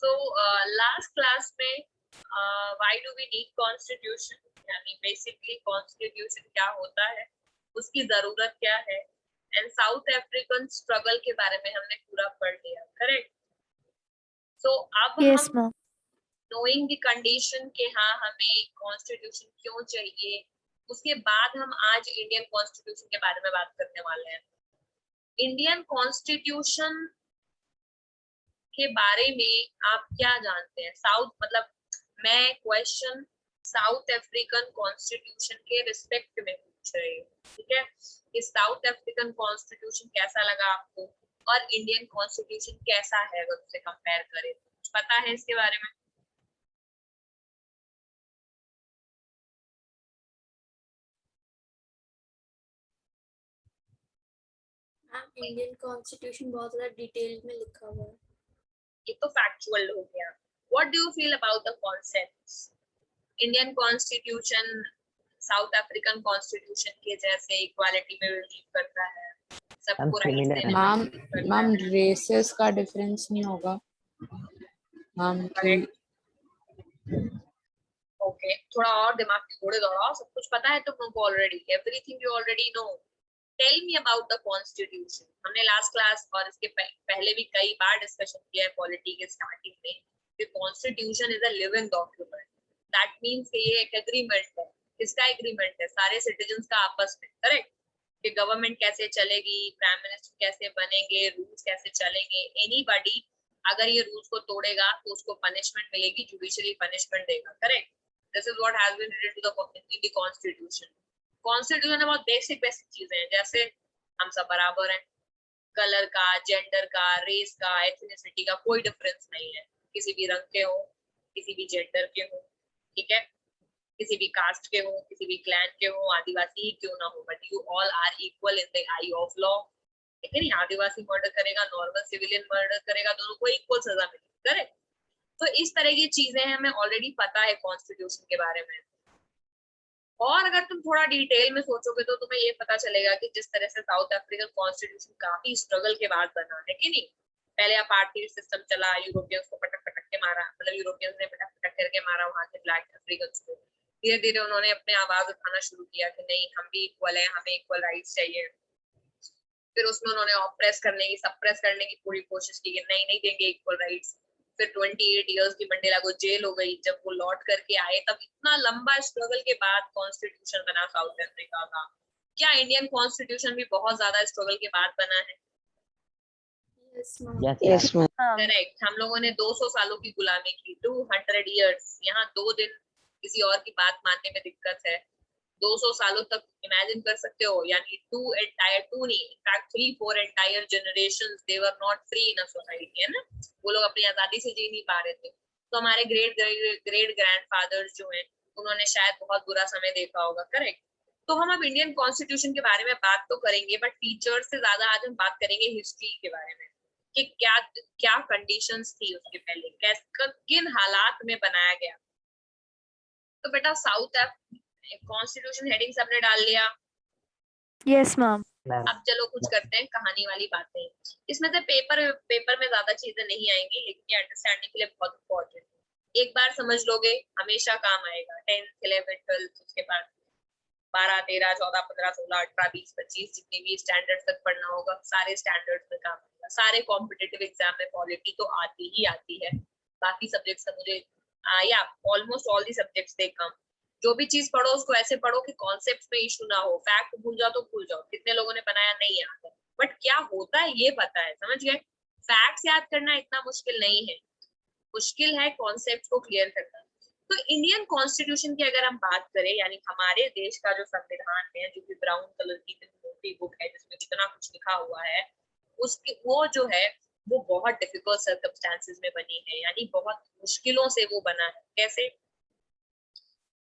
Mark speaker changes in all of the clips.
Speaker 1: So last class में why do we need constitution, यानी basically constitution क्या होता है, उसकी जरूरत क्या है, एंड साउथ अफ्रीकन स्ट्रगल के बारे में हमने पूरा पढ़ लिया, करेक्ट? सो अब
Speaker 2: Yes,
Speaker 1: हम
Speaker 2: ma'am.
Speaker 1: नोइंग द कंडीशन के हाँ हमें कॉन्स्टिट्यूशन क्यों चाहिए, उसके बाद हम आज इंडियन कॉन्स्टिट्यूशन के बारे में बात करने वाले हैं। इंडियन कॉन्स्टिट्यूशन के बारे में आप क्या जानते हैं? साउथ मतलब मैं क्वेश्चन साउथ अफ्रीकन कॉन्स्टिट्यूशन के रिस्पेक्ट में पूछ रही हूँ, ठीक है? कि साउथ अफ्रीकन कॉन्स्टिट्यूशन कैसा लगा आपको और इंडियन कॉन्स्टिट्यूशन कैसा है अगर उससे कंपेयर करें, कुछ पता है इसके बारे में?
Speaker 3: इंडियन कॉन्स्टिट्यूशन बहुत ज्यादा डिटेल में लिखा हुआ है।
Speaker 1: ये तो फैक्चुअल हो गया। What do you feel about the concepts? Indian constitution south African constitution के जैसे इक्वालिटी में बिलीव करता है, सबको राइट्स देने में
Speaker 4: मैम
Speaker 1: believe करता
Speaker 4: मैम
Speaker 1: है।
Speaker 4: रेसेस का डिफरेंस नहीं होगा मैम कि
Speaker 1: ओके, थोड़ा और दिमाग के घोड़े दौड़ाओ, सब कुछ पता है तुमको already, everything you already know. Tell me about the constitution. हमने लास्ट क्लास और इसके पहले भी कई बार डिस्कशन किया है पॉलिटी के स्टार्टिंग में कि constitution is a living document. That means कि ये एक एग्रीमेंट है। किसका एग्रीमेंट है? सारे सिटीजन्स का आपस में, करेक्ट? कि गवर्नमेंट कैसे चलेगी, प्राइम मिनिस्टर कैसे बनेंगे, रूल्स कैसे चलेंगे, एनीबॉडी अगर ये रूल्स को तोड़ेगा तो उसको पनिशमेंट मिलेगी, जुडिशरी पनिशमेंट देगा, correct? This is what has been written to the constitution. Constitution में बहुत बेसिक बेसिक चीजें हैं, जैसे हम सब बराबर हैं, कलर का, जेंडर का, रेस का, एथनिसिटी का कोई डिफरेंस नहीं है, किसी भी रंग के हो, किसी भी जेंडर के हो, ठीक है, किसी भी कास्ट के हो, किसी भी क्लैन के हो, आदिवासी ही क्यों ना हो, but you all are equal in the eye of law. ठीक है, आदिवासी मर्डर करेगा, नॉर्मल सिविलियन मर्डर करेगा, दोनों को इक्वल सजा मिलेगी, करेक्ट? तो इस तरह की चीजें हमें ऑलरेडी पता है कॉन्स्टिट्यूशन के बारे में। और अगर तुम थोड़ा डिटेल में सोचोगे तो तुम्हें ये पता चलेगा कि जिस तरह से साउथ अफ्रीकन कॉन्स्टिट्यूशन काफी स्ट्रगल के बाद बना है, कि नहीं? पहले अपार्टहाइड सिस्टम चला, यूरोपियंस को पटक पटक के मारा, मतलब यूरोपियंस ने पटक पटक करके मारा वहां के ब्लैक अफ्रीकन को। धीरे धीरे उन्होंने अपने आवाज उठाना शुरू किया कि नहीं, हम भी इक्वल है, हमें इक्वल राइट्स चाहिए। फिर उसमें उन्होंने ऑप्रेस करने की, सप्रेस करने की पूरी कोशिश की कि नहीं नहीं देंगे इक्वल राइट्स। फिर 28 इयर्स की मंडेला को जेल हो गई। जब वो लौट करके आए तब इतना लंबा स्ट्रगल के बाद कॉन्स्टिट्यूशन बना साउथ अफ्रीका का। क्या इंडियन कॉन्स्टिट्यूशन भी बहुत ज्यादा स्ट्रगल के बाद बना है?
Speaker 4: Yes ma'am
Speaker 1: correct. हम लोगों ने 200 सालों की गुलामी की, 200 इयर्स। यहाँ 2 दिन किसी और की बात मानने में दिक्कत है, 200 सालों तक इमेजिन कर सकते हो, यानी 2 नहीं, in fact 3-4 entire generations they were not free in a society, है ना? वो लोग अपनी आजादी से जी नहीं पा रहे थे। तो हमारे ग्रेट ग्रैंडफादर्स जो हैं उन्होंने शायद बहुत बुरा समय देखा होगा, करेक्ट? तो हम अब इंडियन कॉन्स्टिट्यूशन के बारे में बात तो करेंगे, बट फीचर्स से ज्यादा आज हम बात करेंगे हिस्ट्री के बारे में कि क्या क्या कंडीशंस थी उसके पहले, किन हालात में बनाया गया। तो बेटा साउथ कॉन्स्टिट्यूशन हेडिंग सबने डाल लिया?
Speaker 2: Yes, ma'am.
Speaker 1: अब चलो कुछ करते हैं कहानी वाली बातें। इसमें से पेपर में ज्यादा चीजें नहीं आएंगी, लेकिन ये अंडरस्टैंडिंग के लिए बहुत इंपॉर्टेंट है। एक बार समझ लोगे हमेशा काम आएगा। 10th 11th 12th उसके बाद 12 13 14 15 16 18 20 25 जितनी भी स्टैंडर्ड तक पढ़ना होगा, सारे स्टैंडर्ड्स में काम आएगा। सारे कॉम्पिटिटिव एग्जाम में पॉलिटी तो आती ही आती है। बाकी सब्जेक्ट्स का मुझे या ऑलमोस्ट ऑल दी सब्जेक्ट्स दे कम। जो भी चीज पढ़ो उसको ऐसे पढ़ो कि कॉन्सेप्ट्स में इशू ना हो। फैक्ट भूल जाओ तो भूल जाओ, कितने लोगों ने बनाया नहीं याद है, बट क्या होता है ये पता है, समझ गए? फैक्ट्स याद करना इतना मुश्किल नहीं है, मुश्किल है कॉन्सेप्ट को क्लियर करना। तो इंडियन कॉन्स्टिट्यूशन की अगर हम बात करें, यानी हमारे देश का जो संविधान है, जो कि ब्राउन कलर की मोटी बुक है जिसमें कितना कुछ लिखा हुआ है, उसकी वो जो है वो बहुत डिफिकल्ट सर्कमस्टेंसेस में बनी है, यानी बहुत मुश्किलों से वो बना है। कैसे?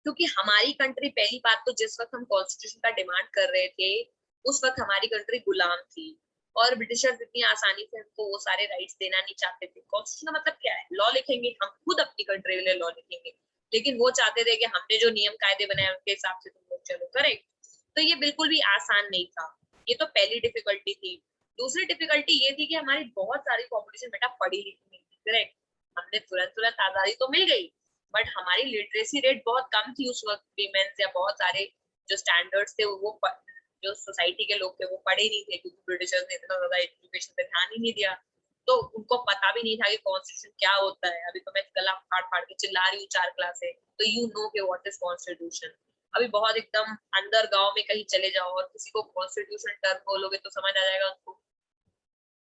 Speaker 1: क्योंकि हमारी कंट्री, पहली बात तो जिस वक्त हम कॉन्स्टिट्यूशन का डिमांड कर रहे थे उस वक्त हमारी कंट्री गुलाम थी, और ब्रिटिशर्स इतनी आसानी से हमको वो सारे राइट्स देना नहीं चाहते थे। कॉन्स्टिट्यूशन का मतलब क्या है? लॉ लिखेंगे, हम खुद अपनी कंट्री के लिए लॉ लिखेंगे, लेकिन वो चाहते थे कि हमने जो नियम कायदे बनाए उनके हिसाब से तुम लोग चलो, करेक्ट? तो ये बिल्कुल भी आसान नहीं था। ये तो पहली डिफिकल्टी थी। दूसरी डिफिकल्टी ये थी कि हमारी बहुत सारी पॉपुलेशन बेटा पढ़ी लिखी नहीं थी, करेक्ट? हमने तुरंत आजादी तो मिल गई, बट हमारी लिटरेसी रेट बहुत कम थी उस वक्त। वीमेंस या बहुत सारे जो स्टैंडर्ड्स थे वो जो सोसाइटी के लोग थे वो पढ़े नहीं थे, क्योंकि ब्रिटिशर्स ने इतना ज्यादा एजुकेशन पे ध्यान ही नहीं दिया, तो उनको पता भी नहीं था कि कॉन्स्टिट्यूशन क्या होता है। अभी तो मैं गला फाड़ फाड़ के चिल्ला रही हूँ 4 क्लास से, तो यू नो कि व्हाट इज कॉन्स्टिट्यूशन। अभी बहुत एकदम अंदर गांव में कहीं चले जाओ और किसी को कॉन्स्टिट्यूशन टर्म बोलोगे तो समझ आ जाएगा, उनको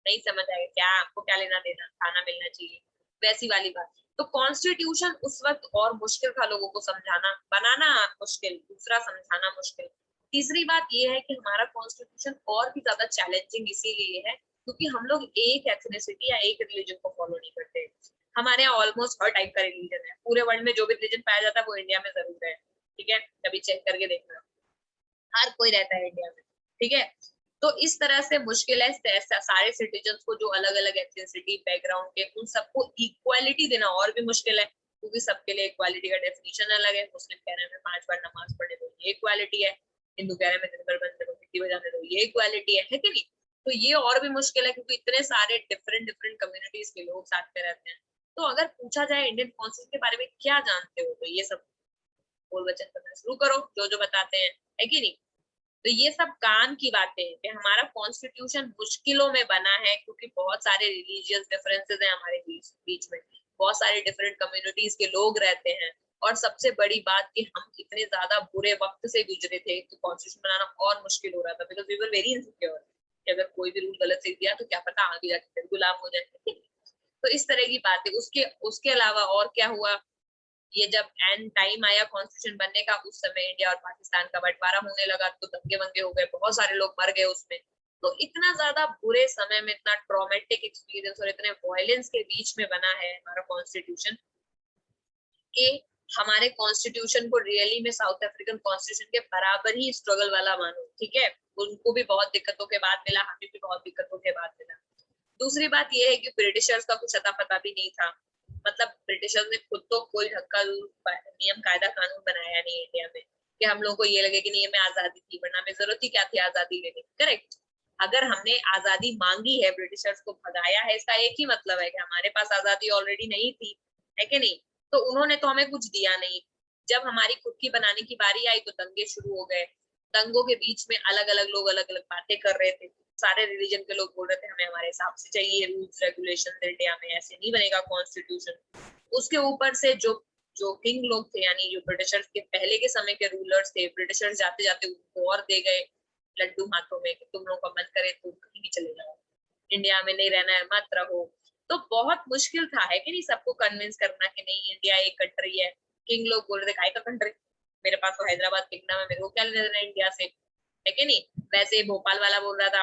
Speaker 1: नहीं समझ आएगा, क्या आपको क्या लेना देना, खाना मिलना चाहिए, वैसी वाली बात। तो कॉन्स्टिट्यूशन उस वक्त और मुश्किल था लोगों को समझाना, बनाना मुश्किल, दूसरा समझाना मुश्किल। तीसरी बात ये है कि हमारा कॉन्स्टिट्यूशन और भी ज्यादा चैलेंजिंग इसीलिए है क्योंकि हम लोग एक एथनिसिटी या एक रिलीजन को फॉलो नहीं करते। हमारे यहाँ ऑलमोस्ट हर टाइप का रिलीजन है, पूरे वर्ल्ड में जो भी रिलीजन पाया जाता है वो इंडिया में जरूर है, ठीक है, कभी चेक करके देखना, हर कोई रहता है इंडिया में, ठीक है। तो इस तरह से मुश्किल है सारे सिटीजन्स को जो अलग अलग एथनिसिटी बैकग्राउंड के, उन सबको इक्वालिटी देना और भी मुश्किल है, क्योंकि सबके लिए इक्वालिटी का डेफिनेशन अलग है। मुस्लिम कह रहे हैं 5 बार नमाज पढ़े तो ये इक्वालिटी है, हिंदू कह रहे हैं दिन भर बंदे को मिट्टी बजाने दो, ये इक्वालिटी है कि नहीं। तो ये और भी मुश्किल है क्योंकि इतने सारे डिफरेंट कम्युनिटीज के लोग साथ में रहते हैं। तो अगर पूछा जाए इंडियन कॉन्स्टिट्यूशन के बारे में क्या जानते हो, तो ये सब बोल वचन करना शुरू करो, जो बताते हैं, है कि नहीं। तो ये सब काम की बातें हैं कि हमारा कॉन्स्टिट्यूशन मुश्किलों में बना है क्योंकि बहुत सारे रिलीजियस डिफरेंसेस हैं हमारे बीच में, बहुत सारे डिफरेंट कम्युनिटीज के लोग रहते हैं, और सबसे बड़ी बात कि हम इतने ज्यादा बुरे वक्त से गुजरे थे तो कॉन्स्टिट्यूशन बनाना और मुश्किल हो रहा था, because we were very insecure कि अगर कोई भी रूल गलत लिख दिया तो क्या पता आगे जाके फिर गुलाम हो जाए। तो इस तरह की बातें। उसके उसके अलावा और क्या हुआ, ये जब एंड टाइम आया कॉन्स्टिट्यूशन बनने का, उस समय इंडिया और पाकिस्तान का बंटवारा होने लगा, तो दंगे वंगे हो गए, बहुत सारे लोग मर गए उसमें। तो इतना ज्यादा बुरे समय में, इतना ट्रॉमेटिक एक्सपीरियंस और इतने वायलेंस के बीच में बना है हमारा कॉन्स्टिट्यूशन कि हमारे कॉन्स्टिट्यूशन को रियली में साउथ अफ्रीकन कॉन्स्टिट्यूशन के बराबर ही स्ट्रगल वाला मानो, ठीक है। उनको भी बहुत दिक्कतों के बाद मिला, हमें भी बहुत दिक्कतों के बाद मिला। दूसरी बात यह है कि ब्रिटिशर्स का कुछ अता पता भी नहीं था, मतलब ब्रिटिशर्स ने खुद तो कोई ढंग का नियम कायदा कानून बनाया नहीं इंडिया में कि हम लोग को ये लगे कि नहीं हमें आजादी थी, वरना हमें जरूरत ही क्या थी आजादी लेने की, करेक्ट। अगर हमने आजादी मांगी है, ब्रिटिशर्स को भगाया है, इसका एक ही मतलब है कि हमारे पास आजादी ऑलरेडी नहीं थी, है कि नहीं। तो उन्होंने तो हमें कुछ दिया नहीं। जब हमारी खुद की बनाने की बारी आई तो दंगे शुरू हो गए, दंगों के बीच में अलग अलग लोग अलग अलग बातें कर रहे थे, सारे रिलीजन के लोग बोल रहे थे हमें हमारे हिसाब से चाहिए रूल्स रेगुलेशन, इंडिया में ऐसे नहीं बनेगा कॉन्स्टिट्यूशन। उसके ऊपर से जो जो किंग लोग थे, यानी जो ब्रिटिशर्स के पहले के समय के रूलर्स थे, ब्रिटिशर्स जाते जाते उनको और दे गए लड्डू हाथों में कि तुम लोग का मन करे तो कहीं भी चले जाओ, इंडिया में नहीं रहना है मत रहो। तो बहुत मुश्किल था, है कि नहीं, सबको कन्विंस करना कि नहीं इंडिया एक कंट्री है। किंग लोग बोल रहे थे काय का कंट्री, मेरे पास तो हैदराबाद किंगडम है, मेरे को क्या लेना देना इंडिया से, है कि नहीं। वैसे भोपाल वाला बोल रहा था,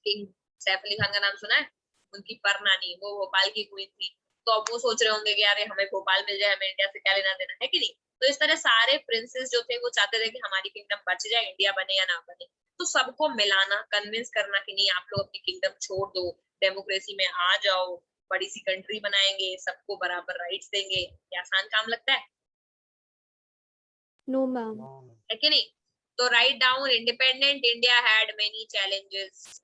Speaker 1: किंग सैफ अली खान का नाम सुना है, उनकी परनानी वो भोपाल की क्वीन थी, तो अब वो सोच रहे होंगे कि यार हमें भोपाल मिल जाए, हमें इंडिया से क्या लेना देना, है कि नहीं। तो इस तरह सारे प्रिंसेस जो थे वो चाहते थे कि हमारी किंगडम बच जाए, इंडिया बने या ना बने। तो सबको मिलाना, कन्विंस करना कि नहीं आप लोग अपनी किंगडम छोड़ दो, डेमोक्रेसी में आ जाओ, बड़ी सी कंट्री बनाएंगे, सबको बराबर राइट्स देंगे, ये आसान काम लगता है?
Speaker 3: No ma'am.
Speaker 1: है कि नहीं। तो write down, independent India had many challenges.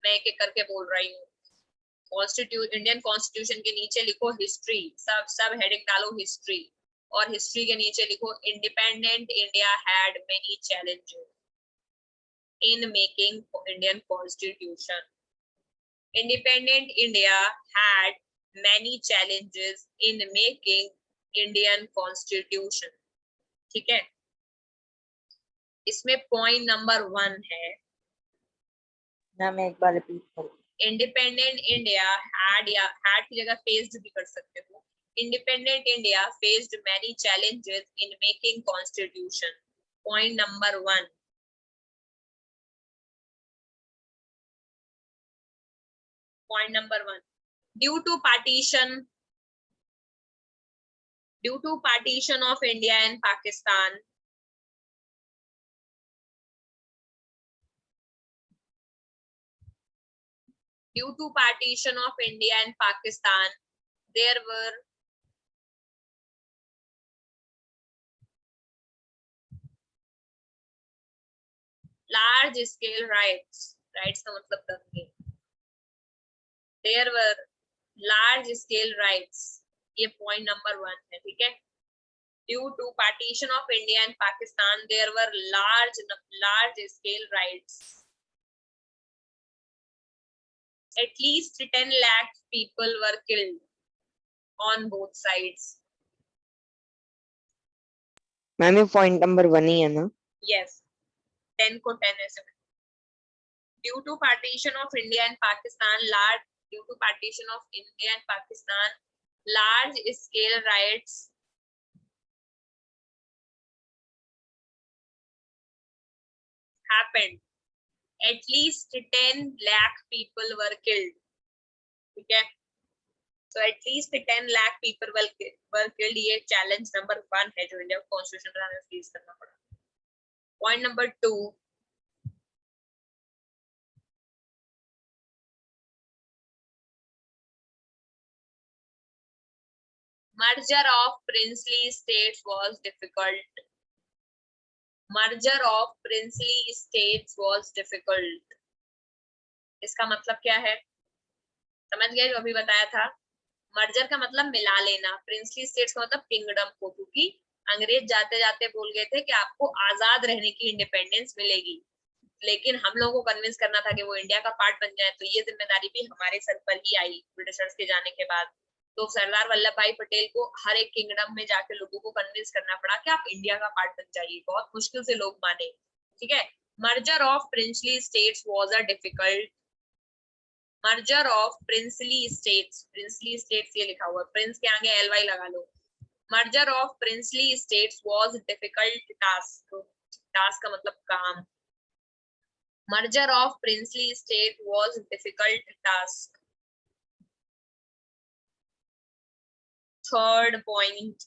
Speaker 1: मैं एक एक करके बोल रही हूँ। इंडियन कॉन्स्टिट्यूशन के नीचे लिखो हिस्ट्री, सब हेडिंग डालो हिस्ट्री, और हिस्ट्री के नीचे लिखो independent India had many challenges in making Indian constitution. Independent India had many challenges in making Indian Constitution, ठीक है। इसमें पॉइंट नंबर 1 है,
Speaker 4: मैम एक बार रिपीट करो।
Speaker 1: इंडिपेंडेंट इंडिया हैड, या हैड की जगह फेस्ड भी कर सकते हो, independent India faced many challenges in making constitution. Point number 1, point number 1, due to partition of India and Pakistan, due to partition of India and Pakistan, there were large scale riots का मतलब दंगे, there were large scale riots, ये point number 1 है, ठीक है। Due to partition of India and Pakistan there were large scale riots, at least 10 lakh people were killed on both sides.
Speaker 5: Ma'am ये point number 1 ही है ना?
Speaker 1: Yes, 10 को 10 ऐसे। Due to partition of India and Pakistan, large scale riots happened. At least 10 lakh people were killed. ठीक है, so at least 10 lakh people were killed. ये challenge number 1 है जो इंडिया कॉन्स्टिट्यूशन बनाने में फेस करना पड़ा। Point number 2, merger of princely states was difficult. Merger of princely states was difficult. इसका मतलब क्या है, समझ गए जो अभी बताया था। मर्जर का मतलब मिला लेना, प्रिंसली स्टेट्स का मतलब किंगडम को, क्योंकि अंग्रेज जाते जाते बोल गए थे कि आपको आजाद रहने की इंडिपेंडेंस मिलेगी, लेकिन हम लोगों को कन्विंस करना था कि वो इंडिया का पार्ट बन जाए, तो ये जिम्मेदारी भी हमारे सर पर ही आई ब्रिटिशर्स के जाने के बाद। तो सरदार वल्लभ भाई पटेल को हर एक किंगडम में जाके लोगों को कन्विंस करना पड़ा कि आप इंडिया का पार्ट बन जाइए, बहुत मुश्किल से लोग माने, ठीक है। Merger of princely states was a difficult, merger of princely states ये लिखा हुआ है, प्रिंस के आगे एलवाई लगा लो। Merger of princely states was difficult task, task का मतलब काम। Merger of princely state was difficult task. Third point,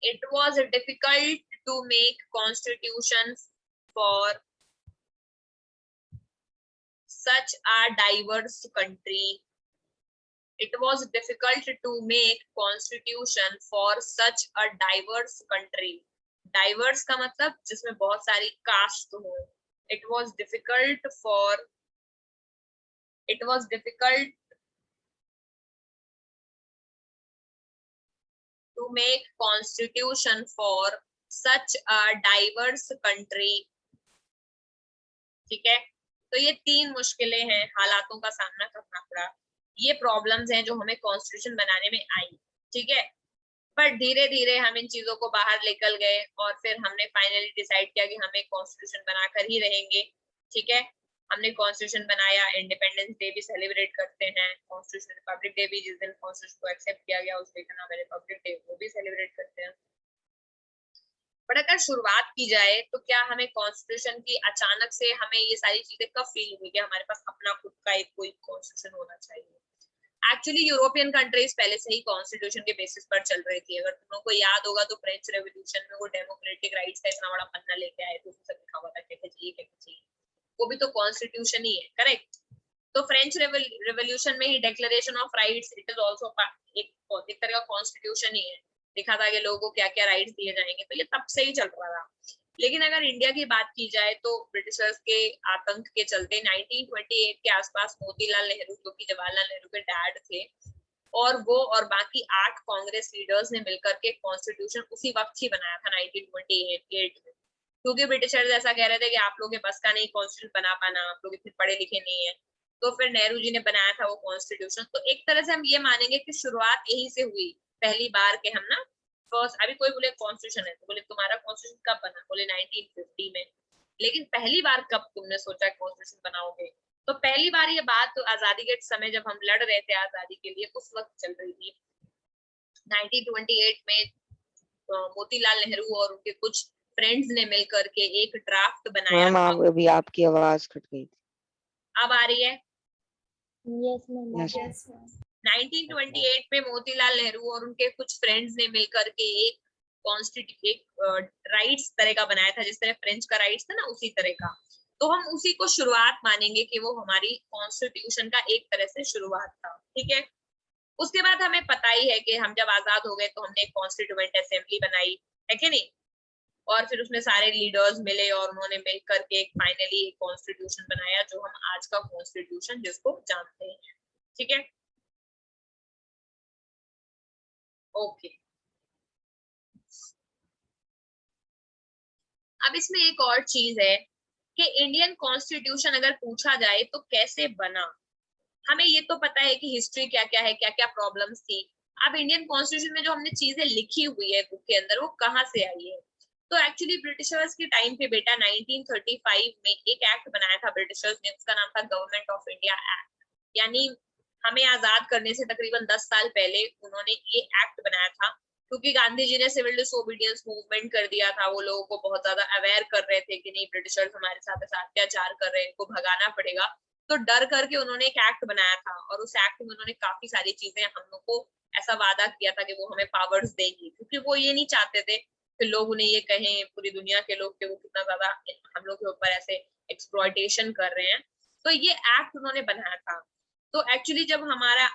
Speaker 1: it was difficult to make constitutions for such a diverse country. It was difficult to make constitution for such a diverse country. Diverse का मतलब जिसमें बहुत सारी cast हो। It was difficult to make constitution for such a diverse country, ठीक है। तो ये 3 मुश्किलें हैं, हालातों का सामना करना पड़ा, ये प्रॉब्लम्स हैं जो हमें कॉन्स्टिट्यूशन बनाने में आई, ठीक है। पर धीरे धीरे हम इन चीजों को बाहर निकल गए और फिर हमने फाइनली डिसाइड किया कि हम एक कॉन्स्टिट्यूशन बनाकर ही रहेंगे, ठीक है। हमने कॉन्स्टिट्यूशन बनाया, इंडिपेंडेंस डे भी सेलिब्रेट करते हैं, कॉन्स्टिट्यूशन रिपब्लिक डे भी जिस दिन कॉन्स्टिट्यूशन को एक्सेप्ट किया गया उस डे का नाम है रिपब्लिक डे, वो भी सेलिब्रेट करते हैं। बट अगर शुरुआत की जाए तो क्या हमें कॉन्स्टिट्यूशन की अचानक से हमें ये सारी चीजें कब फील हुई कि हमारे पास अपना खुद का एक कोई कॉन्स्टिट्यूशन होना चाहिए? एक्चुअली यूरोपियन कंट्रीज पहले से ही कॉन्स्टिट्यूशन के बेसिस पर चल रही थी। अगर तुम लोग को याद होगा तो फ्रेंच रेवोल्यूशन में वो डेमोक्रेटिक राइट्स का इतना बड़ा पन्ना लेके आए थे, उसमें सब लिखा हुआ था क्या चाहिए, वो भी तो कॉन्स्टिट्यूशन ही है, करेक्ट। तो फ्रेंच रेवोल्यूशन में ही declaration of rights, it is also एक तरह का कॉन्स्टिट्यूशन ही है, लिखा था कि लोगों को क्या क्या राइट्स दिए जाएंगे, तो ये तब से ही चल रहा था। लेकिन अगर इंडिया की बात की जाए तो ब्रिटिशर्स के आतंक के चलते 1928 के आसपास मोतीलाल नेहरू, जो कि जवाहरलाल नेहरू के डैड थे, और वो और बाकी 8 कांग्रेस लीडर्स ने मिलकर के कॉन्स्टिट्यूशन उसी वक्त ही बनाया था 1928 में, क्योंकि ब्रिटिशर्स ऐसा कह रहे थे कि आप लोग के बस का नहीं कॉन्स्टिट्यूशन बना पाना, आप लोग इतने पढ़े लिखे नहीं है। तो फिर नेहरू जी ने बनाया था वो कॉन्स्टिट्यूशन। तो एक तरह से हम ये मानेंगे कि शुरुआत यही से हुई, पहली बार के हम ना फर्स्ट, अभी कोई बोले कॉन्स्टिट्यूशन है तो बोले तुम्हारा कॉन्स्टिट्यूशन कब बना, बोले 1950 में, लेकिन पहली बार कब तुमने सोचा कॉन्स्टिट्यूशन बनाओगे? तो पहली बार ये बात तो आजादी के समय जब हम लड़ रहे थे आजादी के लिए उस वक्त चल रही थी। 1928 में मोतीलाल नेहरू और उनके कुछ फ्रेंड्स ने मिलकर के एक ड्राफ्ट बनाया।
Speaker 5: मैम अभी आपकी आवाज कट गई थी।
Speaker 1: अब आ रही है?
Speaker 4: Yes ma'am.
Speaker 3: Yes, ma'am.
Speaker 1: 1928 में मोतीलाल नेहरू और उनके कुछ फ्रेंड्स ने मिलकर के एक राइट्स तरह का बनाया था, जिस तरह फ्रेंच का राइट्स था ना उसी तरह का। तो हम उसी को शुरुआत मानेंगे कि वो हमारी कॉन्स्टिट्यूशन का एक तरह से शुरुआत था, ठीक है। उसके बाद हमें पता ही है कि हम जब आजाद हो गए तो हमने एक कॉन्स्टिट्यूएंट असेंबली बनाई। है कि नहीं? और फिर उसमें सारे लीडर्स मिले और उन्होंने मिल करके एक फाइनली एक कॉन्स्टिट्यूशन बनाया जो हम आज का कॉन्स्टिट्यूशन जिसको जानते हैं, ठीक है? ओके, अब इसमें एक और चीज है कि इंडियन कॉन्स्टिट्यूशन अगर पूछा जाए तो कैसे बना। हमें ये तो पता है कि हिस्ट्री क्या क्या है, क्या क्या प्रॉब्लम्स थी। अब इंडियन कॉन्स्टिट्यूशन में जो हमने चीजें लिखी हुई है बुक के अंदर वो कहाँ से आई है? तो एक्चुअली ब्रिटिशर्स के टाइम पे बेटा 1935 में एक एक्ट बनाया था ब्रिटिशर्स ने, उसका नाम था गवर्नमेंट ऑफ इंडिया एक्ट। यानी हमें आजाद करने से तकरीबन 10 साल पहले उन्होंने ये एक्ट बनाया था, क्योंकि गांधी जी ने सिविल डिसोबीडियंस मूवमेंट कर दिया था। वो लोगों को बहुत ज्यादा अवेयर कर रहे थे कि नहीं ब्रिटिशर्स हमारे साथ ऐसा अत्याचार कर रहे हैं, इनको भगाना पड़ेगा। तो डर करके उन्होंने एक एक्ट बनाया था और उस एक्ट में उन्होंने काफी सारी चीजें हम लोग को ऐसा वादा किया था कि वो हमें पावर्स देंगी, क्योंकि वो ये नहीं चाहते थे कि लोग उन्हें ये कहें, पूरी दुनिया के लोग, कि वो कितना ज्यादा हम लोग के ऊपर ऐसे एक्सप्लॉयटेशन कर रहे हैं। तो ये एक्ट उन्होंने बनाया था। तो एक्चुअली जब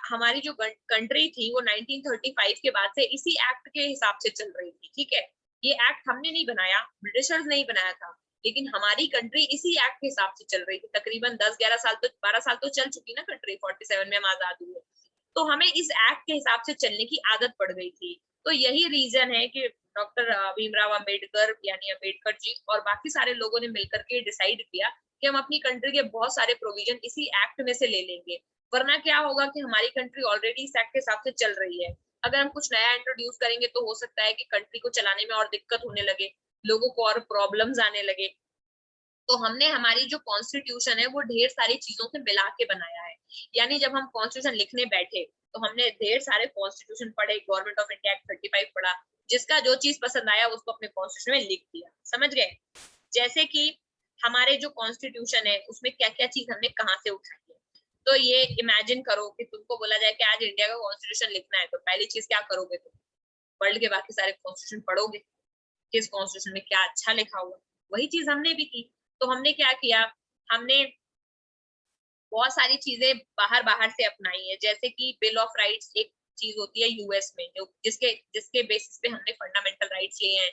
Speaker 1: हमारी जो कंट्री थी वो 1935 के बाद से इसी एक्ट के हिसाब से चल रही थी, ठीक है? ये एक्ट हमने नहीं बनाया, ब्रिटिशर्स ने ही बनाया था, लेकिन हमारी कंट्री इसी एक्ट के हिसाब से चल रही थी। तकरीबन 10-11 साल तो 12 साल तो चल चुकी ना कंट्री, 47 में हम आजाद हुए। तो हमें इस एक्ट के हिसाब से चलने की आदत पड़ गई थी। तो यही रीजन है कि डॉक्टर भीमराव अंबेडकर यानी अंबेडकर जी और बाकी सारे लोगों ने मिलकर के डिसाइड किया कि हम अपनी कंट्री के बहुत सारे प्रोविजन इसी एक्ट में से ले लेंगे। वरना क्या होगा कि हमारी कंट्री ऑलरेडी इस एक्ट के हिसाब से चल रही है। अगर हम कुछ नया इंट्रोड्यूस करेंगे तो हो सकता है कि कंट्री को चलाने में और दिक्कत होने लगे, लोगों को और प्रॉब्लम्स आने लगे। तो हमने हमारी जो कॉन्स्टिट्यूशन है वो ढेर सारी चीजों से मिला के बनाया है। यानी जब हम कॉन्स्टिट्यूशन लिखने बैठे तो हमने ढेर सारे कॉन्स्टिट्यूशन पढ़े, गवर्नमेंट ऑफ इंडिया एक्ट 35 पढ़ा, जिसका जो चीज पसंद आया उसको अपने कॉन्स्टिट्यूशन में लिख दिया। समझ गए? जैसे कि हमारे जो कॉन्स्टिट्यूशन है उसमें क्या क्या चीज हमने कहाँ से उठाई है। तो ये इमेजिन करो कि तुमको बोला जाए कि आज इंडिया का कॉन्स्टिट्यूशन लिखना है, तो पहली चीज क्या करोगे तुम? वर्ल्ड के बाकी सारे कॉन्स्टिट्यूशन पढ़ोगे, किस कॉन्स्टिट्यूशन में क्या अच्छा लिखा हुआ। वही चीज हमने भी की। तो हमने क्या किया, हमने बहुत सारी चीजें बाहर बाहर से अपनाई है। जैसे कि बिल ऑफ राइट्स एक चीज होती है यूएस में, जो जिसके जिसके बेसिस पे हमने फंडामेंटल राइट्स लिए हैं।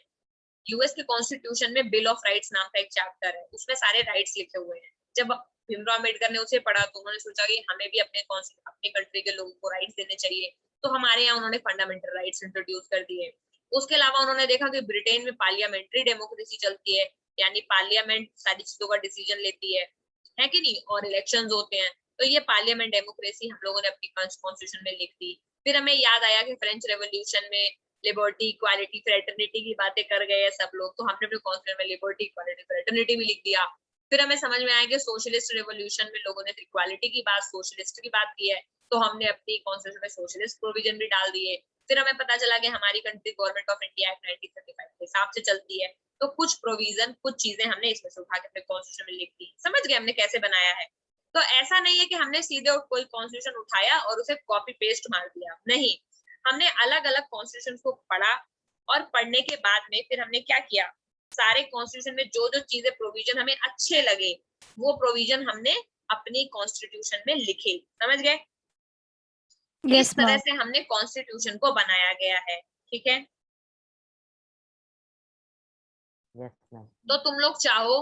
Speaker 1: यूएस के कॉन्स्टिट्यूशन में बिल ऑफ राइट्स नाम का एक चैप्टर है, उसमें सारे राइट्स लिखे हुए हैं। जब भीमराव अम्बेडकर ने उसे पढ़ा तो उन्होंने सोचा कि हमें भी अपने कंट्री के लोगों को राइट्स देने चाहिए। तो हमारे यहाँ उन्होंने फंडामेंटल राइट्स इंट्रोड्यूस कर दिए। उसके अलावा उन्होंने देखा कि ब्रिटेन में पार्लियामेंट्री डेमोक्रेसी चलती है, यानी पार्लियामेंट सारी चीजों का डिसीजन लेती है कि नहीं, और इलेक्शंस होते हैं। तो ये पार्लियामेंट डेमोक्रेसी हम लोगों ने अपनी कॉन्स्टिट्यूशन में लिख दी। फिर हमें याद आया कि फ्रेंच रेवोल्यूशन में लिबर्टी, इक्वालिटी, फ्रेटर्निटी की बातें कर गए हैं सब लोग, तो हमने अपने कॉन्स्टिट्यूशन में लिबर्टी, इक्वालिटी, फ्रेटर्निटी भी लिख दिया। फिर हमें समझ में आया कि सोशलिस्ट रेवोल्यूशन में लोगों ने इक्वालिटी की बात, सोशलिस्ट की बात की है, तो हमने अपनी कॉन्स्टिट्यूशन में सोशलिस्ट प्रोविजन भी डाल दिए। फिर हमें पता चला कि हमारी country government of India act 1935 के हिसाब से चलती है, तो कुछ प्रोविजन, कुछ चीजें हमने इसमें से उठा के अपने कॉन्स्टिट्यूशन में लिख दी। समझ गए हमने कैसे बनाया है? तो ऐसा नहीं है कि हमने सीधे कोई कॉन्स्टिट्यूशन उठाया और उसे कॉपी पेस्ट मार दिया, नहीं। हमने अलग अलग कॉन्स्टिट्यूशन को पढ़ा और पढ़ने के बाद में फिर हमने क्या किया, सारे कॉन्स्टिट्यूशन में जो जो चीजें प्रोविजन हमें अच्छे लगे वो प्रोविजन हमने अपनी कॉन्स्टिट्यूशन में लिखे। समझ गए? इस
Speaker 2: Yes,
Speaker 1: तरह
Speaker 2: ma'am.
Speaker 1: से हमने कॉन्स्टिट्यूशन को बनाया गया है, ठीक है?
Speaker 6: Yes ma'am.
Speaker 1: तो तुम लोग चाहो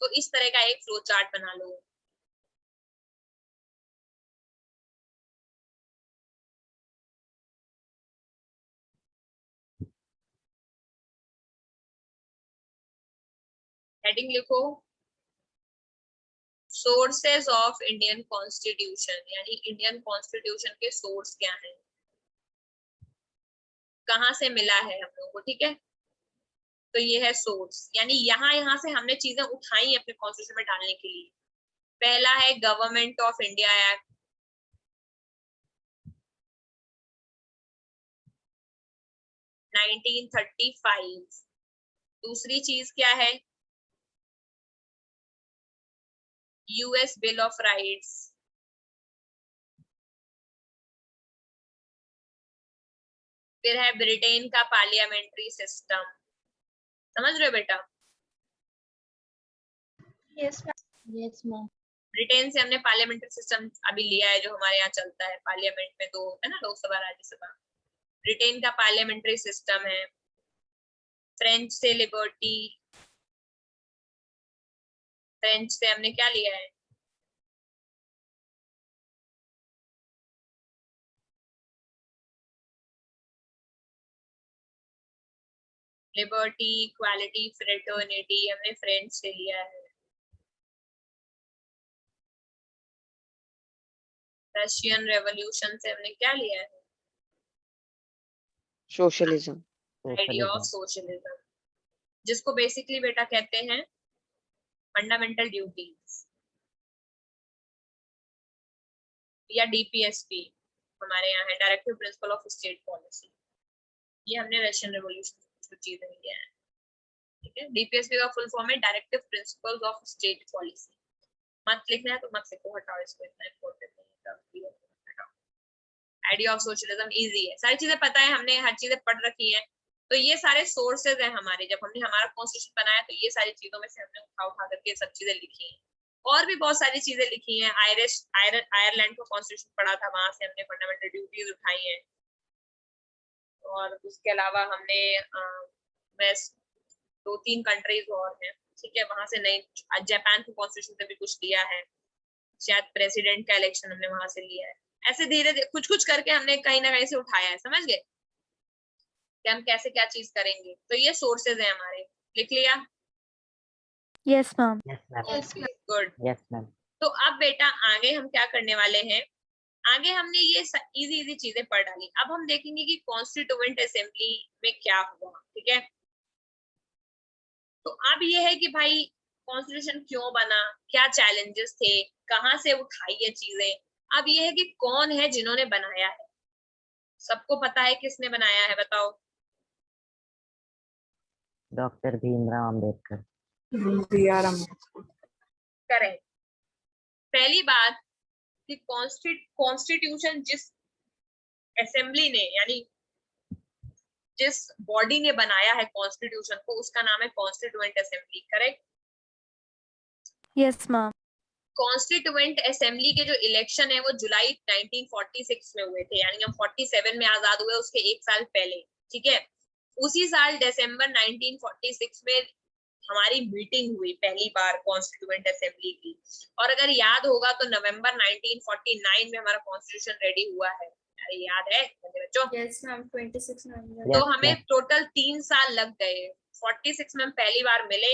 Speaker 1: तो इस तरह का एक फ्लो चार्ट बना लो। हेडिंग लिखो, सोर्सेस ऑफ इंडियन कॉन्स्टिट्यूशन, यानी इंडियन कॉन्स्टिट्यूशन के सोर्स क्या हैं, कहाँ से मिला है हम लोगों को, ठीक है? तो ये है सोर्स, यानी यहाँ से हमने चीजें उठाई अपने कॉन्स्टिट्यूशन में डालने के लिए। पहला है government of India act, nineteen 35। दूसरी चीज क्या है, यूएस बिल ऑफ राइट्स। फिर है ब्रिटेन का पार्लियामेंट्री सिस्टम। समझ रहे हो बेटा?
Speaker 3: Yes, ma'am.
Speaker 4: Yes, ma'am.
Speaker 1: Britain से हमने पार्लियामेंट्री सिस्टम अभी लिया है, जो हमारे यहाँ चलता है पार्लियामेंट में, दो है ना, लोकसभा राज्यसभा। ब्रिटेन का पार्लियामेंट्री सिस्टम है। फ्रेंच से लिबर्टी, फ्रेंच से हमने क्या लिया है, लिबर्टी, इक्वालिटी, फ्रेटर्निटी हमने फ्रेंच से लिया है। रशियन रेवोल्यूशन से हमने क्या लिया है,
Speaker 5: socialism.
Speaker 1: Idea of
Speaker 6: Socialism.
Speaker 1: Socialism, जिसको बेसिकली बेटा कहते हैं फंडामेंटल ड्यूटीज या डीपीएसपी, हमारे यहाँ है directive principle of state policy. ये हमने रशियन रेवोल्यूशन कुछ चीजें लिया है, ठीक है। डीपीएसपी का फुल फॉर्म है directive principles of state policy. मत लिखना है तो मत लिखो, हटाओ इसको, इतना इंपॉर्टेंट नहीं है। आइडिया ऑफ सोशलिज्म इजी है, सारी चीजें पता है, हमने हर चीजें पढ़ रखी है। तो ये सारे सोर्सेज हैं हमारे, जब हमने हमारा कॉन्स्टिट्यूशन बनाया तो ये सारी चीजों में से हमने उठा उठा करके सब चीजें लिखी हैं। और भी बहुत सारी चीजें लिखी हैं, आयरलैंड का कॉन्स्टिट्यूशन पढ़ा था, वहां से हमने फंडामेंटल ड्यूटीज उठाई हैं। और उसके अलावा हमने वेस्ट 2-3 कंट्रीज और हैं, ठीक है, वहां से नई, जापान के कॉन्स्टिट्यूशन से भी कुछ लिया है, शायद प्रेसिडेंट का इलेक्शन हमने वहां से लिया है। ऐसे धीरे धीरे कुछ कुछ करके हमने कहीं ना कहीं से उठाया है, समझ गए कि हम कैसे क्या चीज करेंगे। तो ये सोर्सेज हैं हमारे, लिख लिया?
Speaker 2: Yes, ma'am.
Speaker 6: Yes, ma'am.
Speaker 1: Okay good.
Speaker 6: Yes, ma'am.
Speaker 1: तो अब बेटा आगे हम क्या करने वाले हैं, आगे हमने ये इजी इजी चीजें पढ़ डाली, अब हम देखेंगे कि कॉन्स्टिट्यूएंट असेंबली में क्या हुआ, ठीक है। तो अब ये है कि भाई कॉन्स्टिट्यूशन क्यों बना, क्या चैलेंजेस थे, कहाँ से उठाई ये चीजें। अब ये है कि कौन है जिन्होंने बनाया है, सबको पता है किसने बनाया है, बताओ।
Speaker 6: Dr. Bhimrao Ambedkar.
Speaker 1: करें, पहली बात कि कॉन्स्टिट्यूशन जिस असेंबली ने, यानी जिस बॉडी ने बनाया है कॉन्स्टिट्यूशन को, उसका नाम है constituent assembly, correct.
Speaker 2: Yes, ma'am.
Speaker 1: Constituent assembly के जो इलेक्शन है वो जुलाई 1946 में हुए थे, यानी हम 47 में आजाद हुए, उसके एक साल पहले, ठीक है। उसी साल दिसंबर 1946 में हमारी मीटिंग हुई पहली बार कॉन्स्टिट्यूएंट असेंबली की। और अगर याद होगा तो नवंबर 1949 में हमारा कॉन्स्टिट्यूशन रेडी हुआ है, अरे याद है मेरे बच्चों?
Speaker 3: यस मैम 26 नवंबर।
Speaker 1: तो
Speaker 6: Yes,
Speaker 1: हमें
Speaker 6: ma'am.
Speaker 1: टोटल 3 साल लग गए। 46 में हम पहली बार मिले,